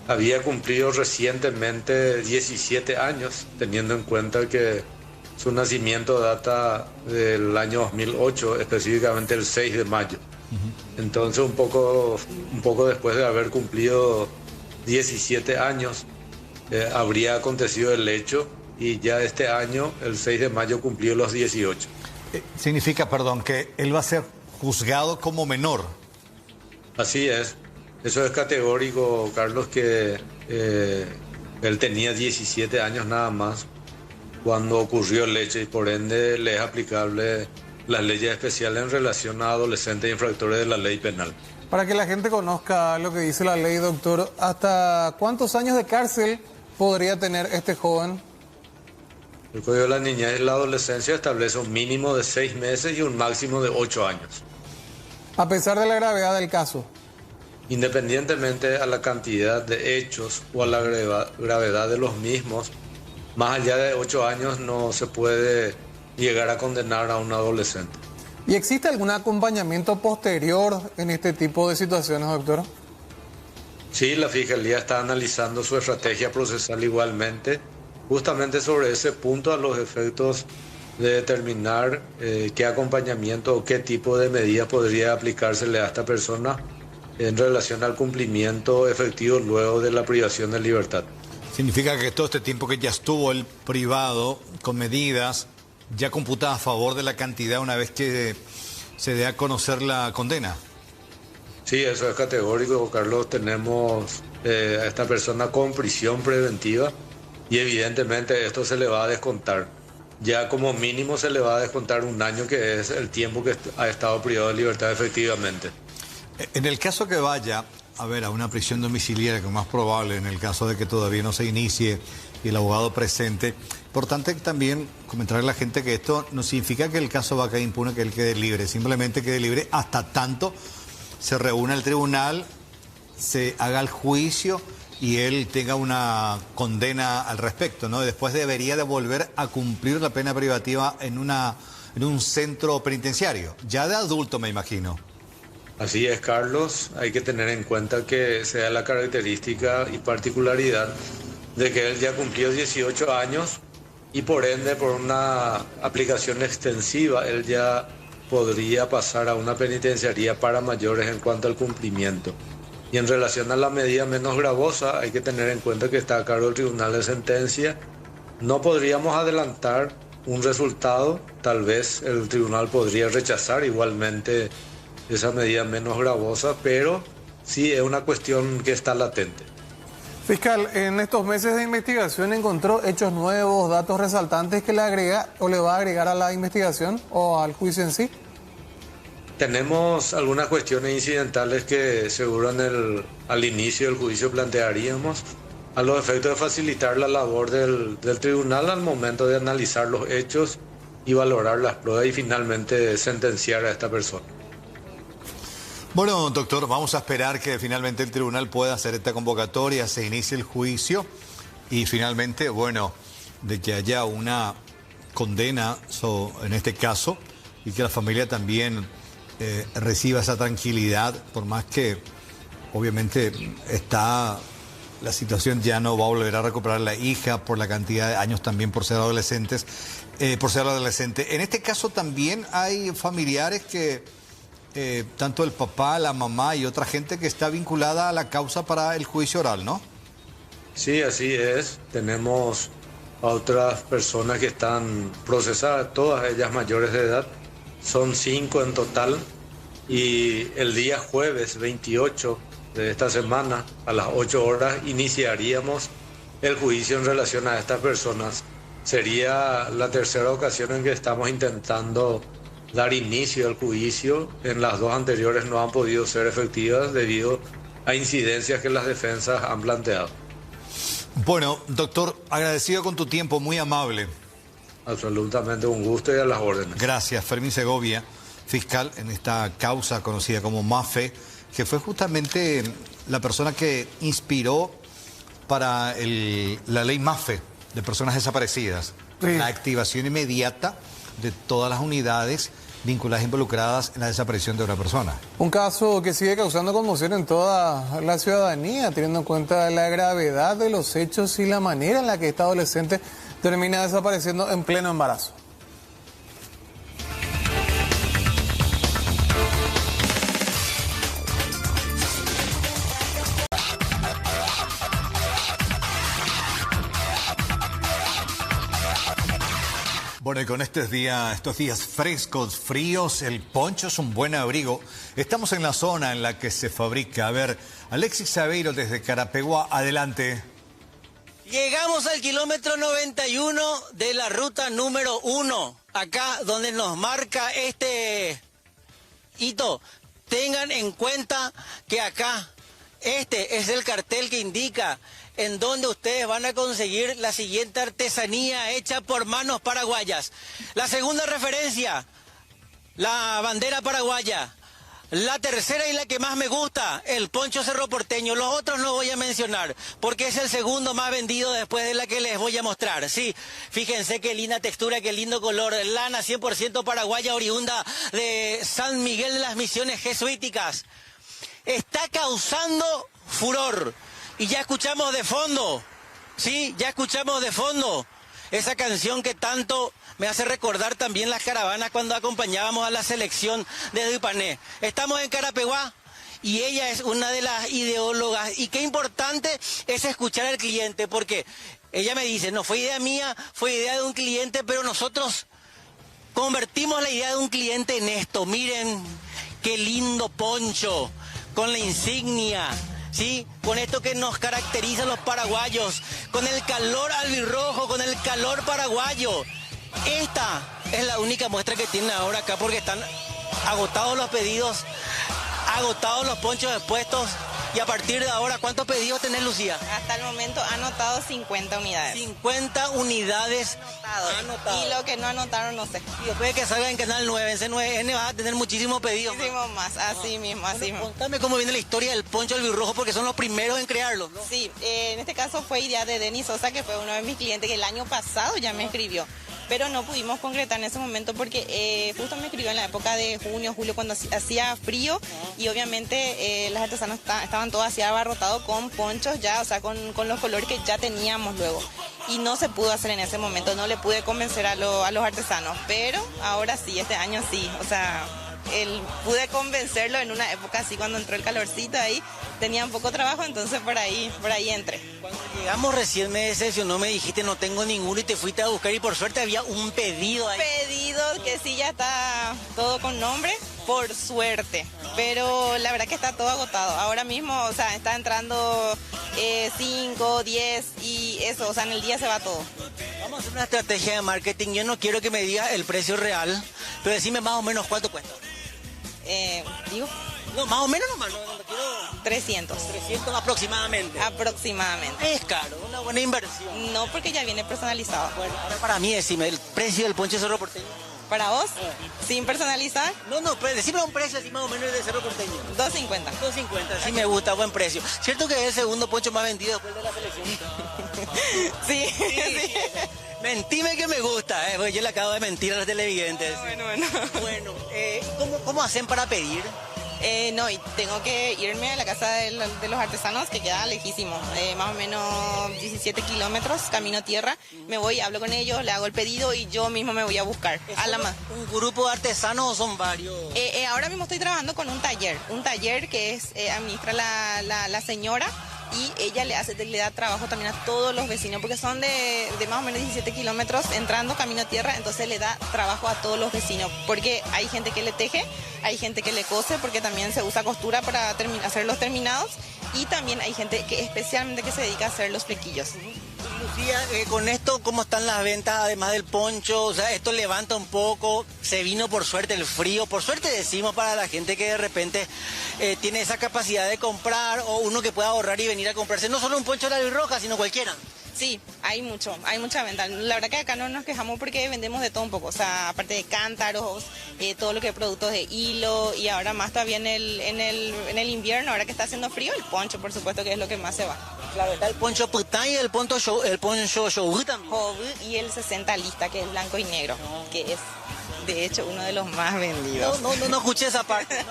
Había cumplido recientemente 17 años, teniendo en cuenta que su nacimiento data del año 2008, específicamente el 6 de mayo. Entonces, un poco después de haber cumplido 17 años, habría acontecido el hecho y ya este año, el 6 de mayo, cumplió los 18. Significa, perdón, que él va a ser juzgado como menor. Así es. Eso es categórico, Carlos, que él tenía 17 años nada más cuando ocurrió el hecho y por ende le es aplicable las leyes especiales en relación a adolescentes infractores de la ley penal. Para que la gente conozca lo que dice la ley, doctor, ¿hasta cuántos años de cárcel podría tener este joven? El Código de la Niñez y la Adolescencia establece un mínimo de 6 meses y un máximo de 8 años. A pesar de la gravedad del caso. Independientemente a la cantidad de hechos o a la gravedad de los mismos, más allá de 8 años no se puede llegar a condenar a un adolescente. ¿Y existe algún acompañamiento posterior en este tipo de situaciones, doctor? Sí, la Fiscalía está analizando su estrategia procesal igualmente, justamente sobre ese punto a los efectos de determinar qué acompañamiento o qué tipo de medidas podría aplicársele a esta persona en relación al cumplimiento efectivo luego de la privación de libertad. Significa que todo este tiempo que ya estuvo el privado con medidas ya computada a favor de la cantidad una vez que se dé a conocer la condena. Sí, eso es categórico, Carlos. Tenemos a esta persona con prisión preventiva y evidentemente esto se le va a descontar. Ya como mínimo se le va a descontar 1 año, que es el tiempo que ha estado privado de libertad efectivamente. En el caso que vaya a una prisión domiciliaria, que es más probable en el caso de que todavía no se inicie y el abogado presente, importante también comentarle a la gente que esto no significa que el caso va a quedar impune, que él quede libre, simplemente quede libre hasta tanto se reúna el tribunal, se haga el juicio y él tenga una condena al respecto, ¿no? Después debería de volver a cumplir la pena privativa en un centro penitenciario, ya de adulto, me imagino. Así es, Carlos. Hay que tener en cuenta que sea la característica y particularidad de que él ya cumplió 18 años y por ende, por una aplicación extensiva, él ya podría pasar a una penitenciaría para mayores en cuanto al cumplimiento. Y en relación a la medida menos gravosa, hay que tener en cuenta que está a cargo del Tribunal de Sentencia. No podríamos adelantar un resultado, tal vez el tribunal podría rechazar igualmente esa medida menos gravosa, pero sí es una cuestión que está latente. Fiscal, en estos meses de investigación encontró hechos nuevos, datos resaltantes que le agrega o le va a agregar a la investigación o al juicio en sí. Tenemos algunas cuestiones incidentales que seguro al inicio del juicio plantearíamos a los efectos de facilitar la labor del tribunal al momento de analizar los hechos y valorar las pruebas y finalmente sentenciar a esta persona. Bueno, doctor, vamos a esperar que finalmente el tribunal pueda hacer esta convocatoria, se inicie el juicio y finalmente, de que haya una condena en este caso y que la familia también reciba esa tranquilidad, por más que obviamente está la situación ya no va a volver a recuperar la hija por la cantidad de años también por ser adolescente. En este caso también hay familiares que, tanto el papá, la mamá y otra gente que está vinculada a la causa para el juicio oral, ¿no? Sí, así es. Tenemos a otras personas que están procesadas, todas ellas mayores de edad. Son 5 en total. Y el día jueves 28 de esta semana, a las 8 horas, iniciaríamos el juicio en relación a estas personas. Sería la tercera ocasión en que estamos intentando dar inicio al juicio. En las dos anteriores no han podido ser efectivas debido a incidencias que las defensas han planteado. Bueno, doctor, agradecido con tu tiempo, muy amable. Absolutamente un gusto y a las órdenes. Gracias, Fermín Segovia, fiscal en esta causa conocida como MAFE, que fue justamente la persona que inspiró para la ley MAFE de personas desaparecidas. Sí. La activación inmediata de todas las unidades vinculadas, involucradas en la desaparición de una persona. Un caso que sigue causando conmoción en toda la ciudadanía, teniendo en cuenta la gravedad de los hechos y la manera en la que esta adolescente termina desapareciendo en pleno embarazo. Bueno, y con estos días frescos, fríos, el poncho es un buen abrigo. Estamos en la zona en la que se fabrica. A ver, Alexis Sabeiro desde Carapeguá, adelante. Llegamos al kilómetro 91 de la ruta número 1, acá donde nos marca este hito. Tengan en cuenta que acá, este es el cartel que indica en donde ustedes van a conseguir la siguiente artesanía hecha por manos paraguayas. La segunda referencia, la bandera paraguaya. La tercera y la que más me gusta, el poncho Cerro Porteño. Los otros no voy a mencionar, porque es el segundo más vendido después de la que les voy a mostrar. Sí, fíjense qué linda textura, qué lindo color. Lana 100% paraguaya, oriunda de San Miguel de las Misiones Jesuíticas. Está causando furor. Y ya escuchamos de fondo, sí, ya escuchamos de fondo esa canción que tanto me hace recordar también las caravanas cuando acompañábamos a la selección de Dupané. Estamos en Carapeguá y ella es una de las ideólogas. Y qué importante es escuchar al cliente, porque ella me dice, no fue idea mía, fue idea de un cliente, pero nosotros convertimos la idea de un cliente en esto. Miren qué lindo poncho con la insignia. Sí, con esto que nos caracteriza a los paraguayos, con el calor albirrojo, con el calor paraguayo. Esta es la única muestra que tienen ahora acá, porque están agotados los pedidos, agotados los ponchos expuestos. Y a partir de ahora, ¿cuántos pedidos tenés, Lucía? Hasta el momento ha anotado 50 unidades. 50 unidades anotado. Y lo que no anotaron, no sé. Y después de que salga en Canal 9, en C9N vas a tener muchísimos pedidos. Muchísimos más, así mismo, así mismo. Contame cómo viene la historia del poncho albirrojo, porque son los primeros en crearlo, ¿no? Sí, en este caso fue idea de Denis Sosa, que fue uno de mis clientes que el año pasado ya me escribió. Pero no pudimos concretar en ese momento porque justo me escribió en la época de junio, julio, cuando hacía frío, y obviamente las artesanas estaban todas así abarrotados con ponchos ya, o sea, con los colores que ya teníamos luego. Y no se pudo hacer en ese momento, no le pude convencer a los artesanos, pero ahora sí, este año sí, o sea, pude convencerlo en una época así, cuando entró el calorcito ahí, tenía un poco de trabajo, entonces por ahí entré. Cuando llegamos recién me decepcionó, me dijiste no tengo ninguno y te fuiste a buscar y por suerte había un pedido ahí. Pedido que sí ya está todo con nombre, por suerte, pero la verdad que está todo agotado. Ahora mismo, o sea, está entrando 5, 10 y eso, o sea, en el día se va todo. Vamos a hacer una estrategia de marketing, yo no quiero que me digas el precio real, pero decime más o menos cuánto cuesta. Digo. No, más o menos nomás, no quiero... 300. 300 aproximadamente. Aproximadamente. Es caro, una buena inversión. No, porque ya viene personalizado. Bueno, ahora para mí decime, el precio del poncho Cerro Porteño. ¿Para vos? ¿Sin personalizar? No, pero decime un precio así más o menos de Cerro Porteño. 2.50. 2.50, sí me gusta, buen precio. ¿Cierto que es el segundo poncho más vendido después de la selección? Sí. Mentime que me gusta, porque yo le acabo de mentir a los televidentes. Bueno. Bueno, ¿cómo hacen para pedir? No, y tengo que irme a la casa de los artesanos, que queda lejísimo, más o menos 17 kilómetros, camino tierra. Me voy, hablo con ellos, le hago el pedido y yo mismo me voy a buscar. ¿Un grupo de artesanos o son varios? Ahora mismo estoy trabajando con un taller que es administra la señora. Y ella le da trabajo también a todos los vecinos, porque son de más o menos 17 kilómetros entrando camino tierra, entonces le da trabajo a todos los vecinos, porque hay gente que le teje, hay gente que le cose, porque también se usa costura para hacer los terminados, y también hay gente que especialmente que se dedica a hacer los flequillos. Lucía, con esto, ¿cómo están las ventas además del poncho? O sea, esto levanta un poco, se vino por suerte el frío, por suerte decimos para la gente que de repente tiene esa capacidad de comprar, o uno que pueda ahorrar y venir a comprarse no solo un poncho de la albirroja, sino cualquiera. Sí, hay mucha venta. La verdad que acá no nos quejamos porque vendemos de todo un poco, o sea, aparte de cántaros, todo lo que es productos de hilo, y ahora más todavía en el invierno, ahora que está haciendo frío, el poncho, por supuesto, que es lo que más se va. Claro, está el poncho pután y el poncho show también. Y el 60 lista, que es blanco y negro, que es de hecho uno de los más vendidos. No escuché esa parte,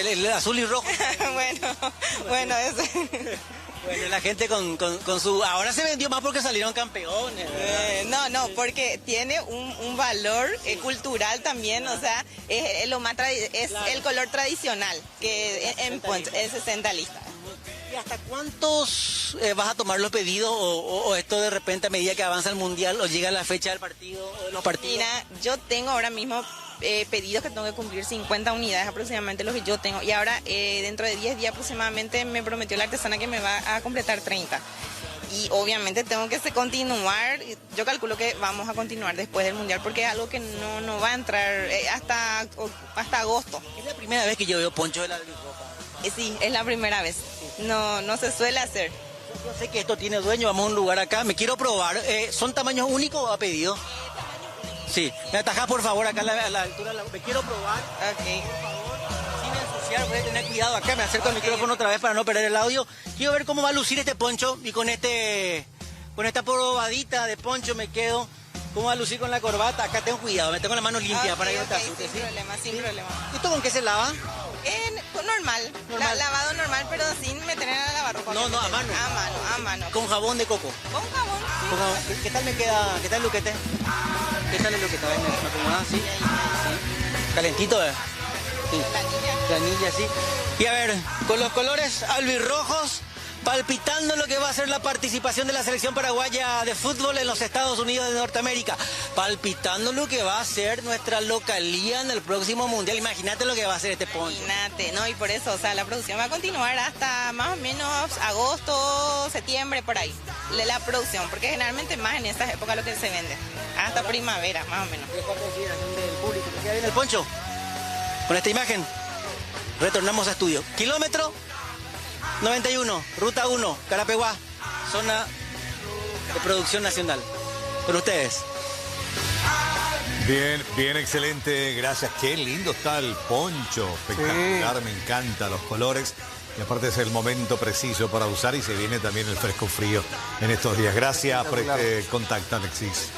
el azul y rojo. bueno, ese... Bueno, la gente con su... Ahora se vendió más porque salieron campeones. No, porque tiene un valor cultural también, o sea, es el color tradicional, que en poncho es 60 listas. ¿Y hasta cuántos vas a tomar los pedidos o esto de repente a medida que avanza el mundial o llega la fecha del partido o de los partidos? Mira, yo tengo ahora mismo pedidos que tengo que cumplir 50 unidades aproximadamente los que yo tengo, y ahora dentro de 10 días aproximadamente me prometió la artesana que me va a completar 30. Y obviamente tengo que continuar, yo calculo que vamos a continuar después del mundial porque es algo que no va a entrar hasta agosto. Es la primera vez que yo veo poncho de la albirroja. Sí, es la primera vez. No se suele hacer. Yo sé que esto tiene dueño, vamos a un lugar acá, me quiero probar. ¿Son tamaños únicos o a pedido? Sí, me atajás por favor acá a la altura, me quiero probar. Ok. Por favor, sin ensuciar, voy a tener cuidado acá, me acerco al micrófono otra vez para no perder el audio. Quiero ver cómo va a lucir este poncho y con esta probadita de poncho me quedo. ¿Cómo va a lucir con la corbata? Acá tengo cuidado, me tengo las manos limpias para que no te asustes. Sin problema. ¿Esto con qué se lava? Normal. Lavado normal, pero sin meter en la lavarropa. No, a mano. A mano. ¿Con jabón de coco? Con jabón. Sí. ¿Qué tal me queda? ¿Qué tal el luquete? ¿Qué tal el luquete? ¿Me acomodas? ¿Sí? ¿Calentito? Sí. Planilla, sí. Y a ver, con los colores albirrojos, palpitando lo que va a ser la participación de la selección paraguaya de fútbol en los Estados Unidos de Norteamérica, palpitando lo que va a ser nuestra localía en el próximo mundial. Imagínate lo que va a ser este poncho. Imagínate, ¿no? Y por eso, o sea, la producción va a continuar hasta más o menos agosto, septiembre, por ahí. La producción, porque generalmente más en estas épocas lo que se vende, hasta primavera, más o menos. ¿Qué consideración del público? ¿Qué queda bien el poncho? Con esta imagen, retornamos a estudio. Kilómetro 91, Ruta 1, Carapeguá, zona de producción nacional. Con ustedes. Bien, excelente, gracias. Qué lindo está el poncho, espectacular, me encantan los colores. Y aparte es el momento preciso para usar y se viene también el fresco frío en estos días. Gracias por este contacto, Alexis.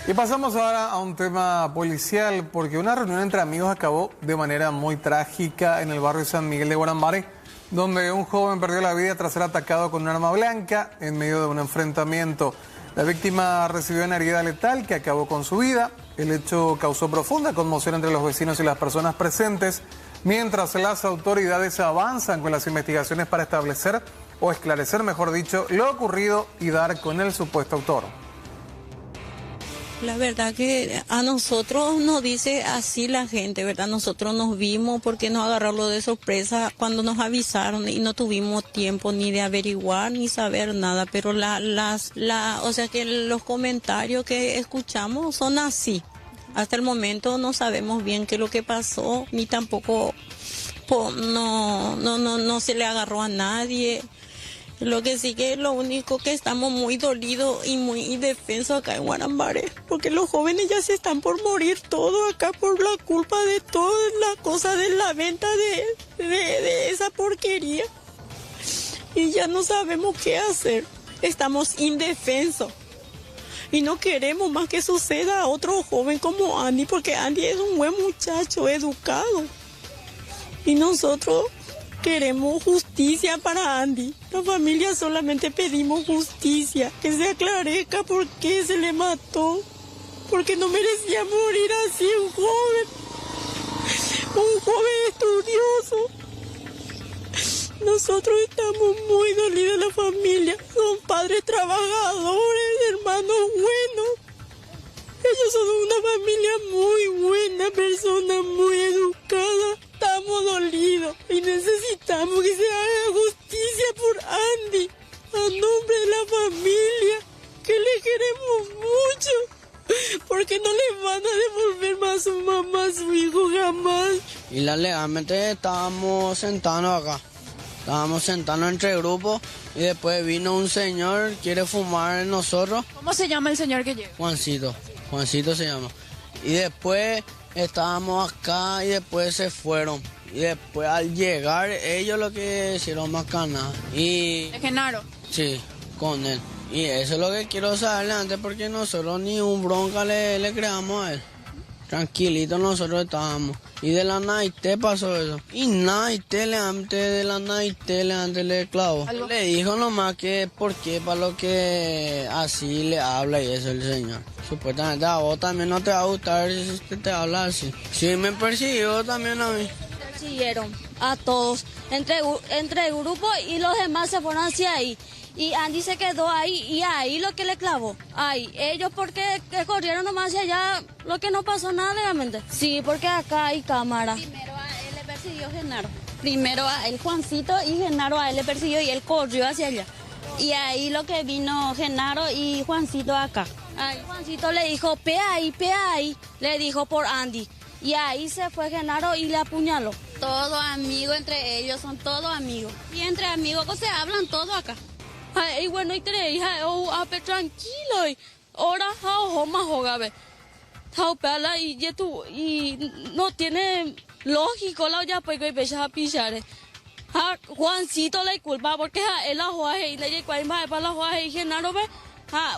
Y pasamos ahora a un tema policial, porque una reunión entre amigos acabó de manera muy trágica en el barrio San Miguel de Guarambaré, donde un joven perdió la vida tras ser atacado con un arma blanca en medio de un enfrentamiento. La víctima recibió una herida letal que acabó con su vida. El hecho causó profunda conmoción entre los vecinos y las personas presentes, mientras las autoridades avanzan con las investigaciones para establecer, o esclarecer, mejor dicho, lo ocurrido y dar con el supuesto autor. La verdad que a nosotros nos dice así la gente, ¿verdad? Nosotros nos vimos porque nos agarraron de sorpresa cuando nos avisaron y no tuvimos tiempo ni de averiguar ni saber nada, pero o sea que los comentarios que escuchamos son así. Hasta el momento no sabemos bien qué es lo que pasó, ni tampoco no se le agarró a nadie. Lo que sí que es lo único que estamos muy dolidos y muy indefensos acá en Guarambaré, porque los jóvenes ya se están por morir todos acá por la culpa de toda la cosa de la venta de esa porquería. Y ya no sabemos qué hacer, estamos indefensos. Y no queremos más que suceda a otro joven como Andy, porque Andy es un buen muchacho, educado. Y nosotros queremos justicia para Andy. La familia solamente pedimos justicia, que se aclarezca por qué se le mató, porque no merecía morir así un joven estudioso. Nosotros estamos muy dolidos, la familia. Son padres trabajadores, hermanos buenos. Ellos son una familia muy buena, personas muy educadas. Estamos dolidos y necesitamos que se haga justicia por Andy, a nombre de la familia, que le queremos mucho, porque no le van a devolver más a su mamá, a su hijo, jamás. Y legalmente estábamos sentados acá. Estábamos sentados entre grupos y después vino un señor, quiere fumar en nosotros. ¿Cómo se llama el señor que llega? Juancito se llama. Y después estábamos acá y después se fueron. Y después al llegar ellos lo que hicieron más canas. Y... ¿De Genaro? Sí, con él. Y eso es lo que quiero saberle antes porque nosotros ni un bronca le creamos a él. Tranquilitos nosotros estábamos. Y de la Naité pasó eso. Y Naité antes le clavó. Le dijo nomás que por qué, para lo que así le habla y eso el señor. Supuestamente a vos también no te va a gustar si te habla así. Sí, me persiguió también a mí. Persiguieron a todos, entre el grupo y los demás se fueron hacia ahí. Y Andy se quedó ahí y ahí lo que le clavó. Ahí, ellos porque corrieron nomás hacia allá, lo que no pasó nada legalmente. Sí, porque acá hay cámara. Primero a él le persiguió Genaro. Primero a él Juancito y Genaro a él le persiguió y él corrió hacia allá. Y ahí lo que vino Genaro y Juancito acá. Ahí Juancito le dijo, pe ahí, le dijo por Andy. Y ahí se fue Genaro y le apuñaló. Todos amigos entre ellos, son todos amigos. Y entre amigos se hablan todos acá. Y bueno, y te hija, tranquilo, y ahora más jogabe. Y no tiene lógico la ya pues que empezó a pisar. Juancito le culpa porque él la juega y le cuál más para la juega y Genaro ve.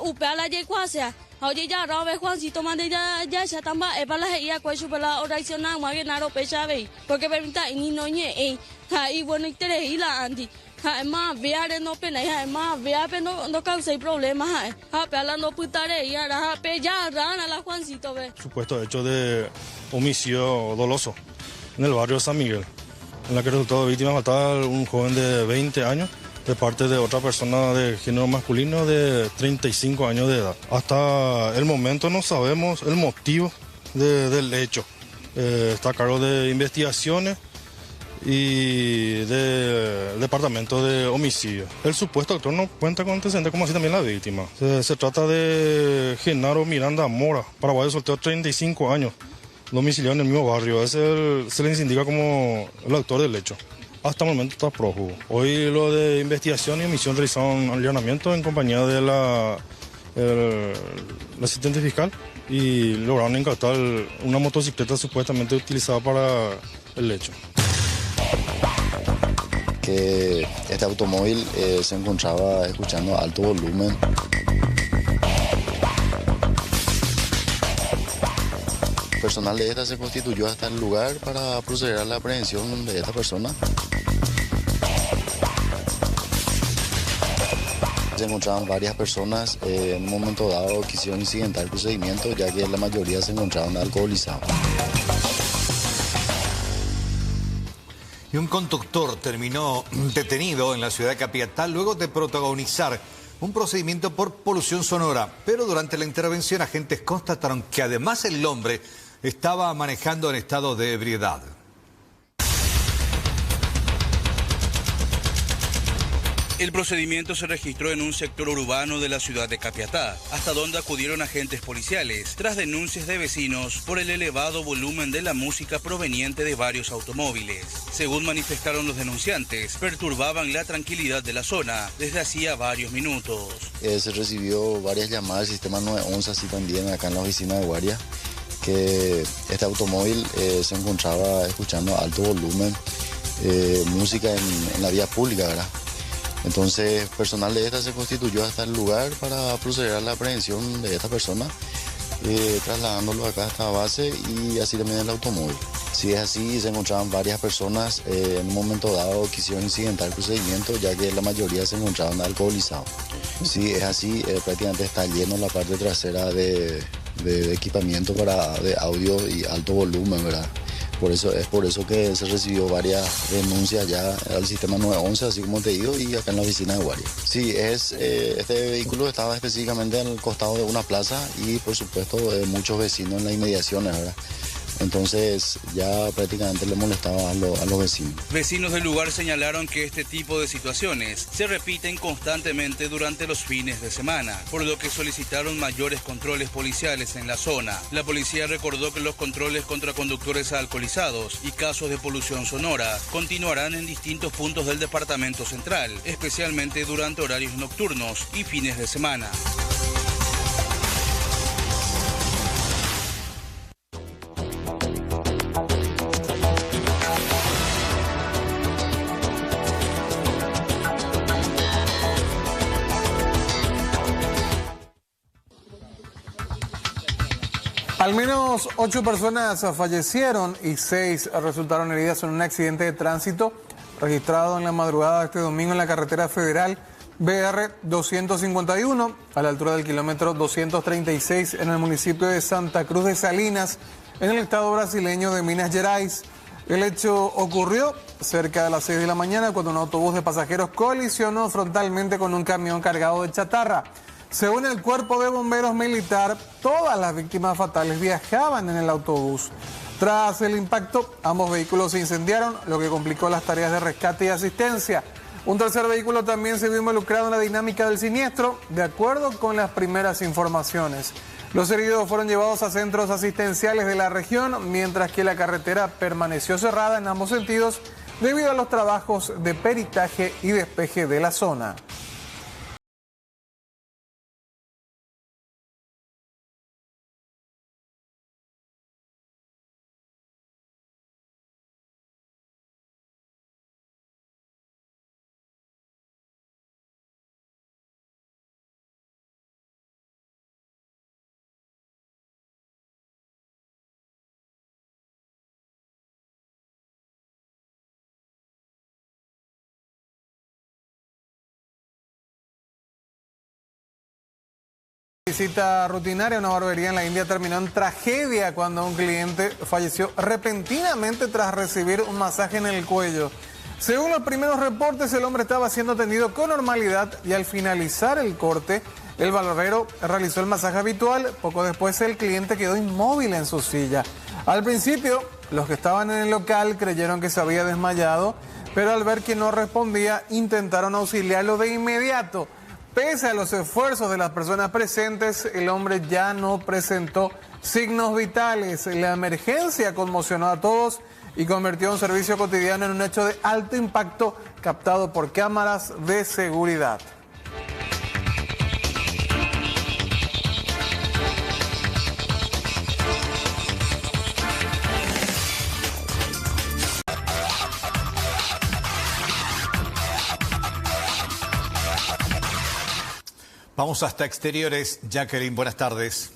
Upea ye kwasea. Oye ya rabe Juancito mande ya tamba para la ia kwashu para oración na ma Genaro pecha ve. Porque permita ni no ñe y bueno y te hila Andy. Más viaje no pena, más viaje no causa problemas. No putare y ahora ya rana la Juancito ve. Supuesto hecho de homicidio doloso en el barrio San Miguel, en la que resultó víctima fatal un joven de 20 años de parte de otra persona de género masculino de 35 años de edad. Hasta el momento no sabemos el motivo del hecho. Está a cargo de investigaciones y del departamento de homicidio. El supuesto actor no cuenta con antecedentes como así también la víctima. Se trata de Genaro Miranda Mora, paraguayo soltero, 35 años, domiciliado en el mismo barrio. Se les indica como el autor del hecho. Hasta el momento está prófugo. Hoy lo de investigación y omisión realizaron un allanamiento en compañía de la asistente fiscal y lograron incautar una motocicleta supuestamente utilizada para el hecho. Que este automóvil se encontraba escuchando a alto volumen. Personal de esta se constituyó hasta el lugar para proceder a la aprehensión de esta persona. Se encontraban varias personas, en un momento dado quisieron incidentar el procedimiento ya que la mayoría se encontraban alcoholizados. Y un conductor terminó detenido en la ciudad de Capiatá luego de protagonizar un procedimiento por polución sonora. Pero durante la intervención agentes constataron que además el hombre estaba manejando en estado de ebriedad. El procedimiento se registró en un sector urbano de la ciudad de Capiatá, hasta donde acudieron agentes policiales, tras denuncias de vecinos por el elevado volumen de la música proveniente de varios automóviles. Según manifestaron los denunciantes, perturbaban la tranquilidad de la zona desde hacía varios minutos. Se recibió varias llamadas del sistema 911, así también acá en la oficina de guardia, que este automóvil se encontraba escuchando a alto volumen música en la vía pública, ¿verdad? Entonces, personal de esta se constituyó hasta el lugar para proceder a la aprehensión de esta persona, trasladándolo acá a esta base y así también el automóvil. Si es así, se encontraban varias personas en un momento dado quisieron incidentar el procedimiento, ya que la mayoría se encontraban alcoholizados. Si es así, prácticamente está lleno la parte trasera de equipamiento de audio y alto volumen, ¿verdad? Es por eso que se recibió varias denuncias ya al sistema 911, así como te digo, y acá en la oficina de guardia. Sí, este vehículo estaba específicamente al costado de una plaza y por supuesto muchos vecinos en las inmediaciones, ¿verdad? Entonces ya prácticamente le molestaba a los vecinos. Vecinos del lugar señalaron que este tipo de situaciones se repiten constantemente durante los fines de semana, por lo que solicitaron mayores controles policiales en la zona. La policía recordó que los controles contra conductores alcoholizados y casos de polución sonora continuarán en distintos puntos del departamento central, especialmente durante horarios nocturnos y fines de semana. Al menos 8 personas fallecieron y 6 resultaron heridas en un accidente de tránsito registrado en la madrugada de este domingo en la carretera federal BR 251 a la altura del kilómetro 236 en el municipio de Santa Cruz de Salinas, en el estado brasileño de Minas Gerais. El hecho ocurrió cerca de las 6 de la mañana cuando un autobús de pasajeros colisionó frontalmente con un camión cargado de chatarra. Según el Cuerpo de Bomberos Militar, todas las víctimas fatales viajaban en el autobús. Tras el impacto, ambos vehículos se incendiaron, lo que complicó las tareas de rescate y asistencia. Un tercer vehículo también se vio involucrado en la dinámica del siniestro, de acuerdo con las primeras informaciones. Los heridos fueron llevados a centros asistenciales de la región, mientras que la carretera permaneció cerrada en ambos sentidos debido a los trabajos de peritaje y despeje de la zona. Visita rutinaria a una barbería en la India terminó en tragedia cuando un cliente falleció repentinamente tras recibir un masaje en el cuello. Según los primeros reportes, el hombre estaba siendo atendido con normalidad y al finalizar el corte, el barbero realizó el masaje habitual. Poco después el cliente quedó inmóvil en su silla. Al principio, los que estaban en el local creyeron que se había desmayado, pero al ver que no respondía, intentaron auxiliarlo de inmediato. Pese a los esfuerzos de las personas presentes, el hombre ya no presentó signos vitales. La emergencia conmocionó a todos y convirtió un servicio cotidiano en un hecho de alto impacto captado por cámaras de seguridad. Vamos hasta exteriores. Jacqueline, buenas tardes.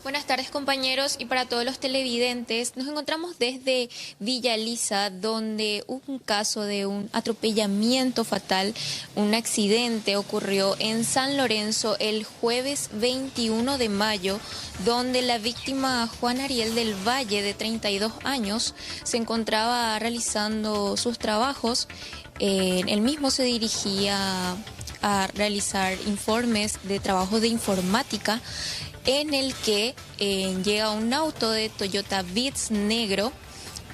Buenas tardes, compañeros, y para todos los televidentes. Nos encontramos desde Villa Elisa, donde un caso de un atropellamiento fatal, un accidente ocurrió en San Lorenzo el jueves 21 de mayo, donde la víctima Juan Ariel del Valle, de 32 años, se encontraba realizando sus trabajos. Él mismo se dirigía a realizar informes de trabajo de informática, en el que llega un auto de Toyota Vitz negro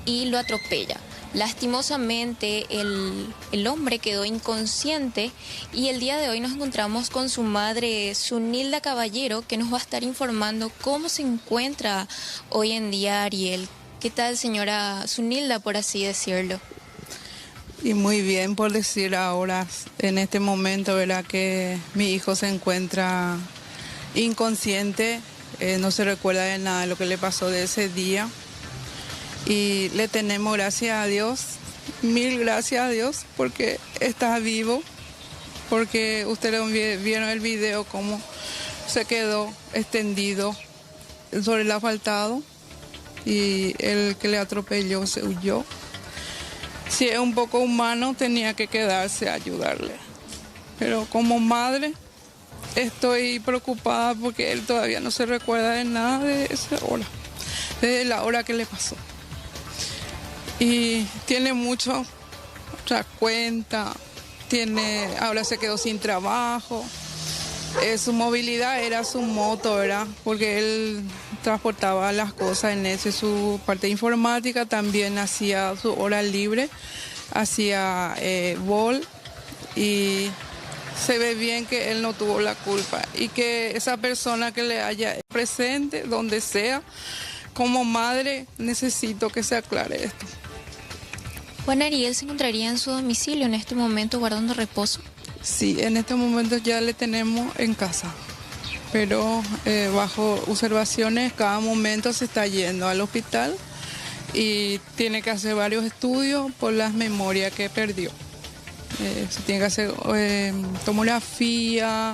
y lo atropella. Lastimosamente el hombre quedó inconsciente y el día de hoy nos encontramos con su madre, Zunilda Caballero, que nos va a estar informando cómo se encuentra hoy en día Ariel. ¿Qué tal, señora Zunilda, por así decirlo? Y muy bien, por decir ahora, en este momento, ¿verdad?, que mi hijo se encuentra inconsciente, no se recuerda de nada de lo que le pasó de ese día. Y le tenemos, gracias a Dios, mil gracias a Dios porque está vivo, porque ustedes vieron el video cómo se quedó extendido sobre el asfaltado y el que le atropelló se huyó. Si es un poco humano, tenía que quedarse a ayudarle. Pero como madre, estoy preocupada porque él todavía no se recuerda de nada de esa hora, desde la hora que le pasó. Y tiene mucho, otra cuenta, ahora se quedó sin trabajo. Su movilidad era su moto, ¿verdad? Porque él transportaba las cosas en ese, su parte informática, también hacía su hora libre, hacía bol y se ve bien que él no tuvo la culpa y que esa persona que le haya presente, donde sea, como madre necesito que se aclare esto. Juan Ariel se encontraría en su domicilio en este momento guardando reposo. Sí, en este momento ya le tenemos en casa, pero bajo observaciones cada momento se está yendo al hospital y tiene que hacer varios estudios por las memorias que perdió. Se tiene que hacer tomografía,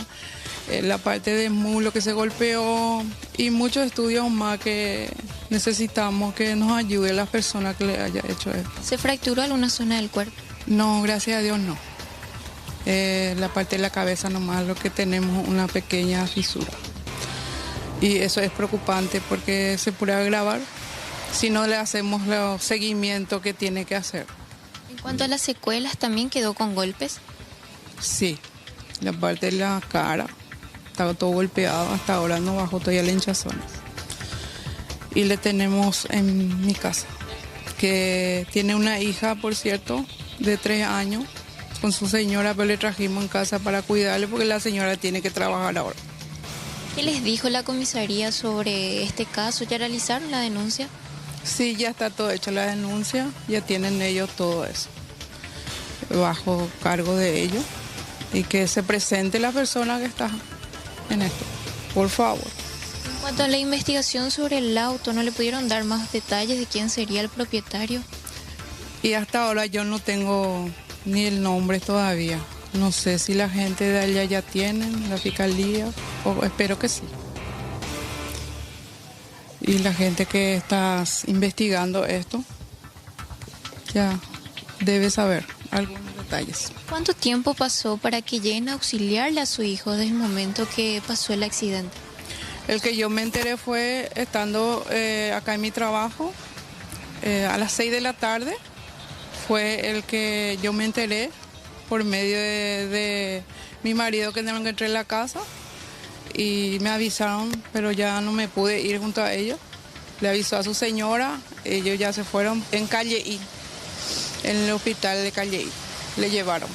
la parte de muslo que se golpeó y muchos estudios más que necesitamos que nos ayude las personas que le haya hecho esto. ¿Se fracturó alguna zona del cuerpo? No, gracias a Dios no. La parte de la cabeza nomás, lo que tenemos una pequeña fisura. Y eso es preocupante porque se puede agravar si no le hacemos los seguimientos que tiene que hacer. En cuanto a las secuelas, ¿también quedó con golpes? Sí, la parte de la cara estaba todo golpeado, hasta ahora no bajó todavía la hinchazón. Y le tenemos en mi casa, que tiene una hija, por cierto, de 3 años, con su señora, pero le trajimos en casa para cuidarle porque la señora tiene que trabajar ahora. ¿Qué les dijo la comisaría sobre este caso? ¿Ya realizaron la denuncia? Sí, ya está todo hecho la denuncia, ya tienen ellos todo eso bajo cargo de ellos y que se presente la persona que está en esto, por favor. En cuanto a la investigación sobre el auto, ¿no le pudieron dar más detalles de quién sería el propietario? Y hasta ahora yo no tengo ni el nombre todavía. No sé si la gente de allá ya tienen, la fiscalía, o espero que sí. Y la gente que está investigando esto ya debe saber algunos detalles. ¿Cuánto tiempo pasó para que lleguen a auxiliarle a su hijo desde el momento que pasó el accidente? El que yo me enteré fue estando acá en mi trabajo, a las 6 de la tarde. Fue el que yo me enteré por medio de mi marido que no entré en la casa y me avisaron, pero ya no me pude ir junto a ellos. Le avisó a su señora, ellos ya se fueron en Calle I, en el hospital de Calle I, le llevaron.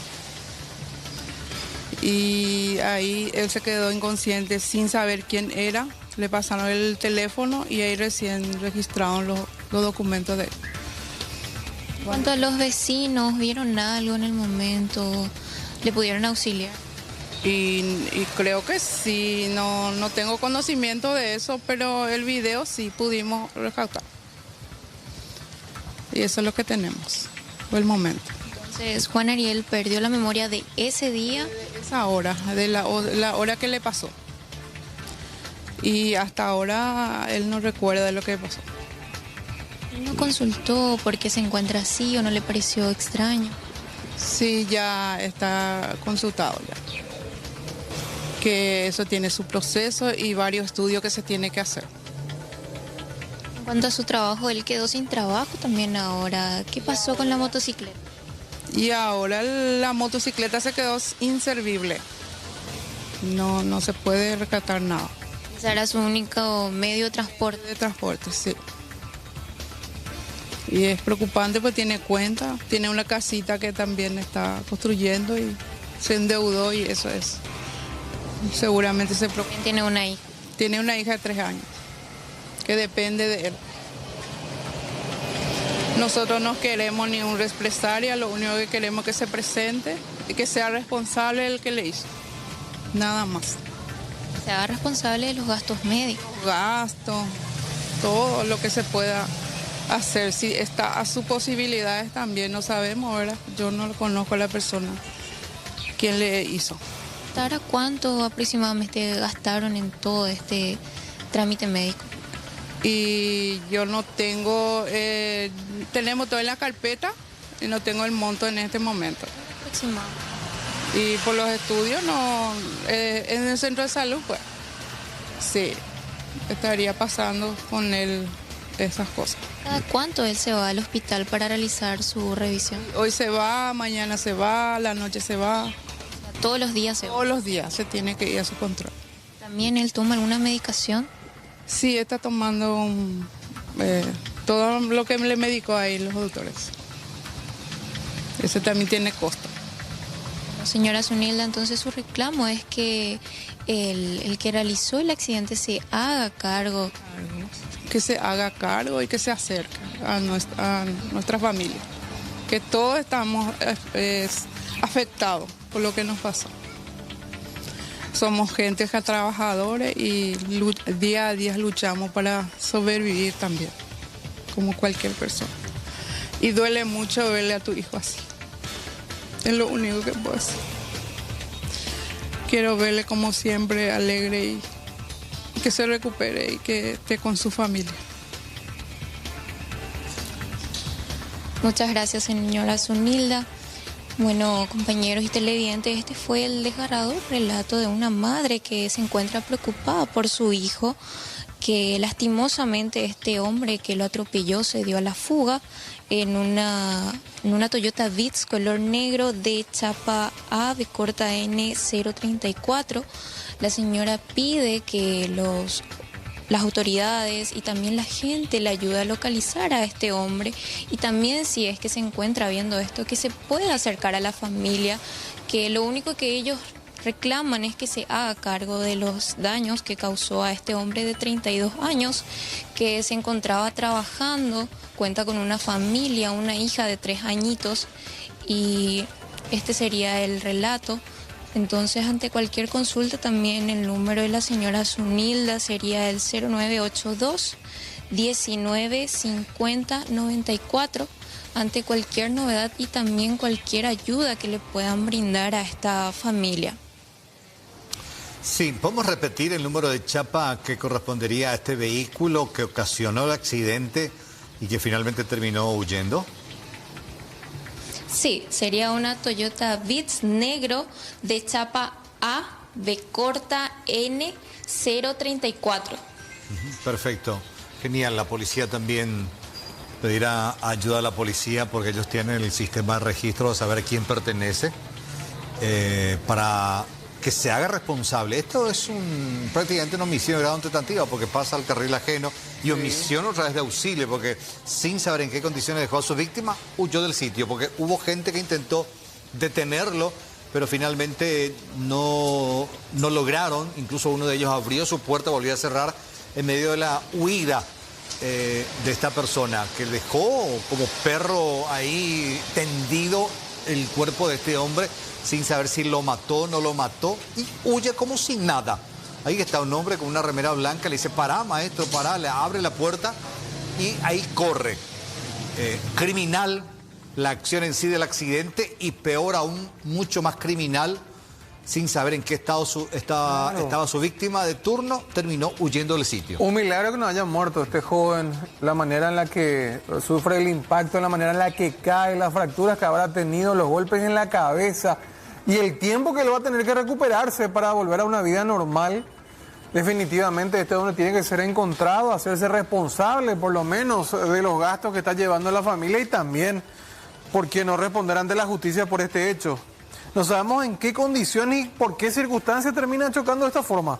Y ahí él se quedó inconsciente sin saber quién era, le pasaron el teléfono y ahí recién registraron los documentos de él. En cuanto a los vecinos, ¿vieron algo en el momento? ¿Le pudieron auxiliar? Y creo que sí, no tengo conocimiento de eso, pero el video sí pudimos rescatar. Y eso es lo que tenemos por el momento. Entonces, Juan Ariel perdió la memoria de ese día. Esa hora, de la hora que le pasó. Y hasta ahora él no recuerda de lo que pasó. ¿No consultó por qué se encuentra así o no le pareció extraño? Sí, ya está consultado ya. Que eso tiene su proceso y varios estudios que se tiene que hacer. En cuanto a su trabajo, él quedó sin trabajo también ahora. ¿Qué pasó con la motocicleta? Y ahora la motocicleta se quedó inservible. No se puede rescatar nada. ¿Ese era su único medio de transporte? De transporte, sí. Y es preocupante porque tiene cuenta, tiene una casita que también está construyendo y se endeudó y eso es. Seguramente se preocupa. ¿Tiene una hija? Tiene una hija de 3 años, que depende de él. Nosotros no queremos ni un represalia, lo único que queremos es que se presente y que sea responsable del que le hizo. Nada más. Se haga responsable de los gastos médicos. Gastos, todo lo que se pueda hacer, si está a sus posibilidades también, no sabemos, ¿verdad? Yo no conozco a la persona quien le hizo. ¿Ahora cuánto aproximadamente gastaron en todo este trámite médico? Y yo no tengo, tenemos todo en la carpeta y no tengo el monto en este momento. Aproximado. Y por los estudios no, en el centro de salud, pues, sí, estaría pasando con él esas cosas. ¿Cada cuánto él se va al hospital para realizar su revisión? Hoy se va, mañana se va, la noche se va. ¿Todos los días se va? Todos los días se tiene que ir a su control. ¿También él toma alguna medicación? Sí, está tomando todo lo que le medicó ahí los doctores. Ese también tiene costo. Señora Zunilda, entonces su reclamo es que el que realizó el accidente se haga cargo. Que se haga cargo y que se acerque a nuestra familia. Que todos estamos afectados por lo que nos pasó. Somos gente trabajadores y día a día luchamos para sobrevivir también, como cualquier persona. Y duele mucho verle a tu hijo así. Es lo único que puedo hacer. Quiero verle como siempre alegre y que se recupere y que esté con su familia. Muchas gracias, señora Zunilda. Bueno, compañeros y televidentes, este fue el desgarrador relato de una madre que se encuentra preocupada por su hijo, que lastimosamente este hombre que lo atropelló se dio a la fuga en una Toyota Vitz color negro de chapa A de corta N034. La señora pide que las autoridades y también la gente le ayude a localizar a este hombre, y también, si es que se encuentra viendo esto, que se pueda acercar a la familia, que lo único que ellos reclaman es que se haga cargo de los daños que causó a este hombre de 32 años que se encontraba trabajando, cuenta con una familia, una hija de 3 añitos, y este sería el relato. Entonces, ante cualquier consulta, también el número de la señora Zunilda sería el 0982 19 50 94, ante cualquier novedad y también cualquier ayuda que le puedan brindar a esta familia. Sí, ¿podemos repetir el número de chapa que correspondería a este vehículo que ocasionó el accidente y que finalmente terminó huyendo? Sí, sería una Toyota Vitz negro de chapa A de corta N034. Perfecto, genial. La policía también pedirá ayuda a la policía porque ellos tienen el sistema de registro de saber a quién pertenece para que se haga responsable. Esto es prácticamente una omisión de grado en tentativa porque pasa al carril ajeno y omisión otra vez de auxilio porque sin saber en qué condiciones dejó a su víctima huyó del sitio porque hubo gente que intentó detenerlo pero finalmente no lograron. Incluso uno de ellos abrió su puerta, volvió a cerrar en medio de la huida de esta persona que dejó como perro ahí tendido el cuerpo de este hombre sin saber si lo mató o no lo mató, y huye como sin nada. Ahí está un hombre con una remera blanca, le dice, pará, maestro, pará, le abre la puerta y ahí corre. Criminal la acción en sí del accidente y peor aún, mucho más criminal, sin saber en qué estado estaba su víctima de turno, terminó huyendo del sitio. Un milagro que no haya muerto este joven, la manera en la que sufre el impacto, la manera en la que cae, las fracturas que habrá tenido, los golpes en la cabeza y el tiempo que él va a tener que recuperarse para volver a una vida normal. Definitivamente este hombre tiene que ser encontrado, hacerse responsable por lo menos de los gastos que está llevando la familia y también porque no responder ante la justicia por este hecho. No sabemos en qué condiciones y por qué circunstancias termina chocando de esta forma.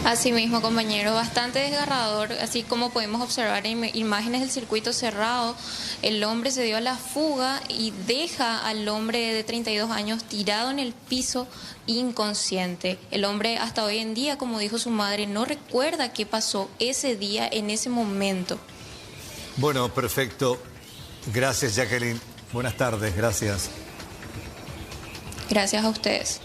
Así mismo, compañero, bastante desgarrador, así como podemos observar en imágenes del circuito cerrado. El hombre se dio a la fuga y deja al hombre de 32 años tirado en el piso inconsciente. El hombre hasta hoy en día, como dijo su madre, no recuerda qué pasó ese día, en ese momento. Bueno, perfecto. Gracias, Jacqueline. Buenas tardes, gracias. Gracias a ustedes.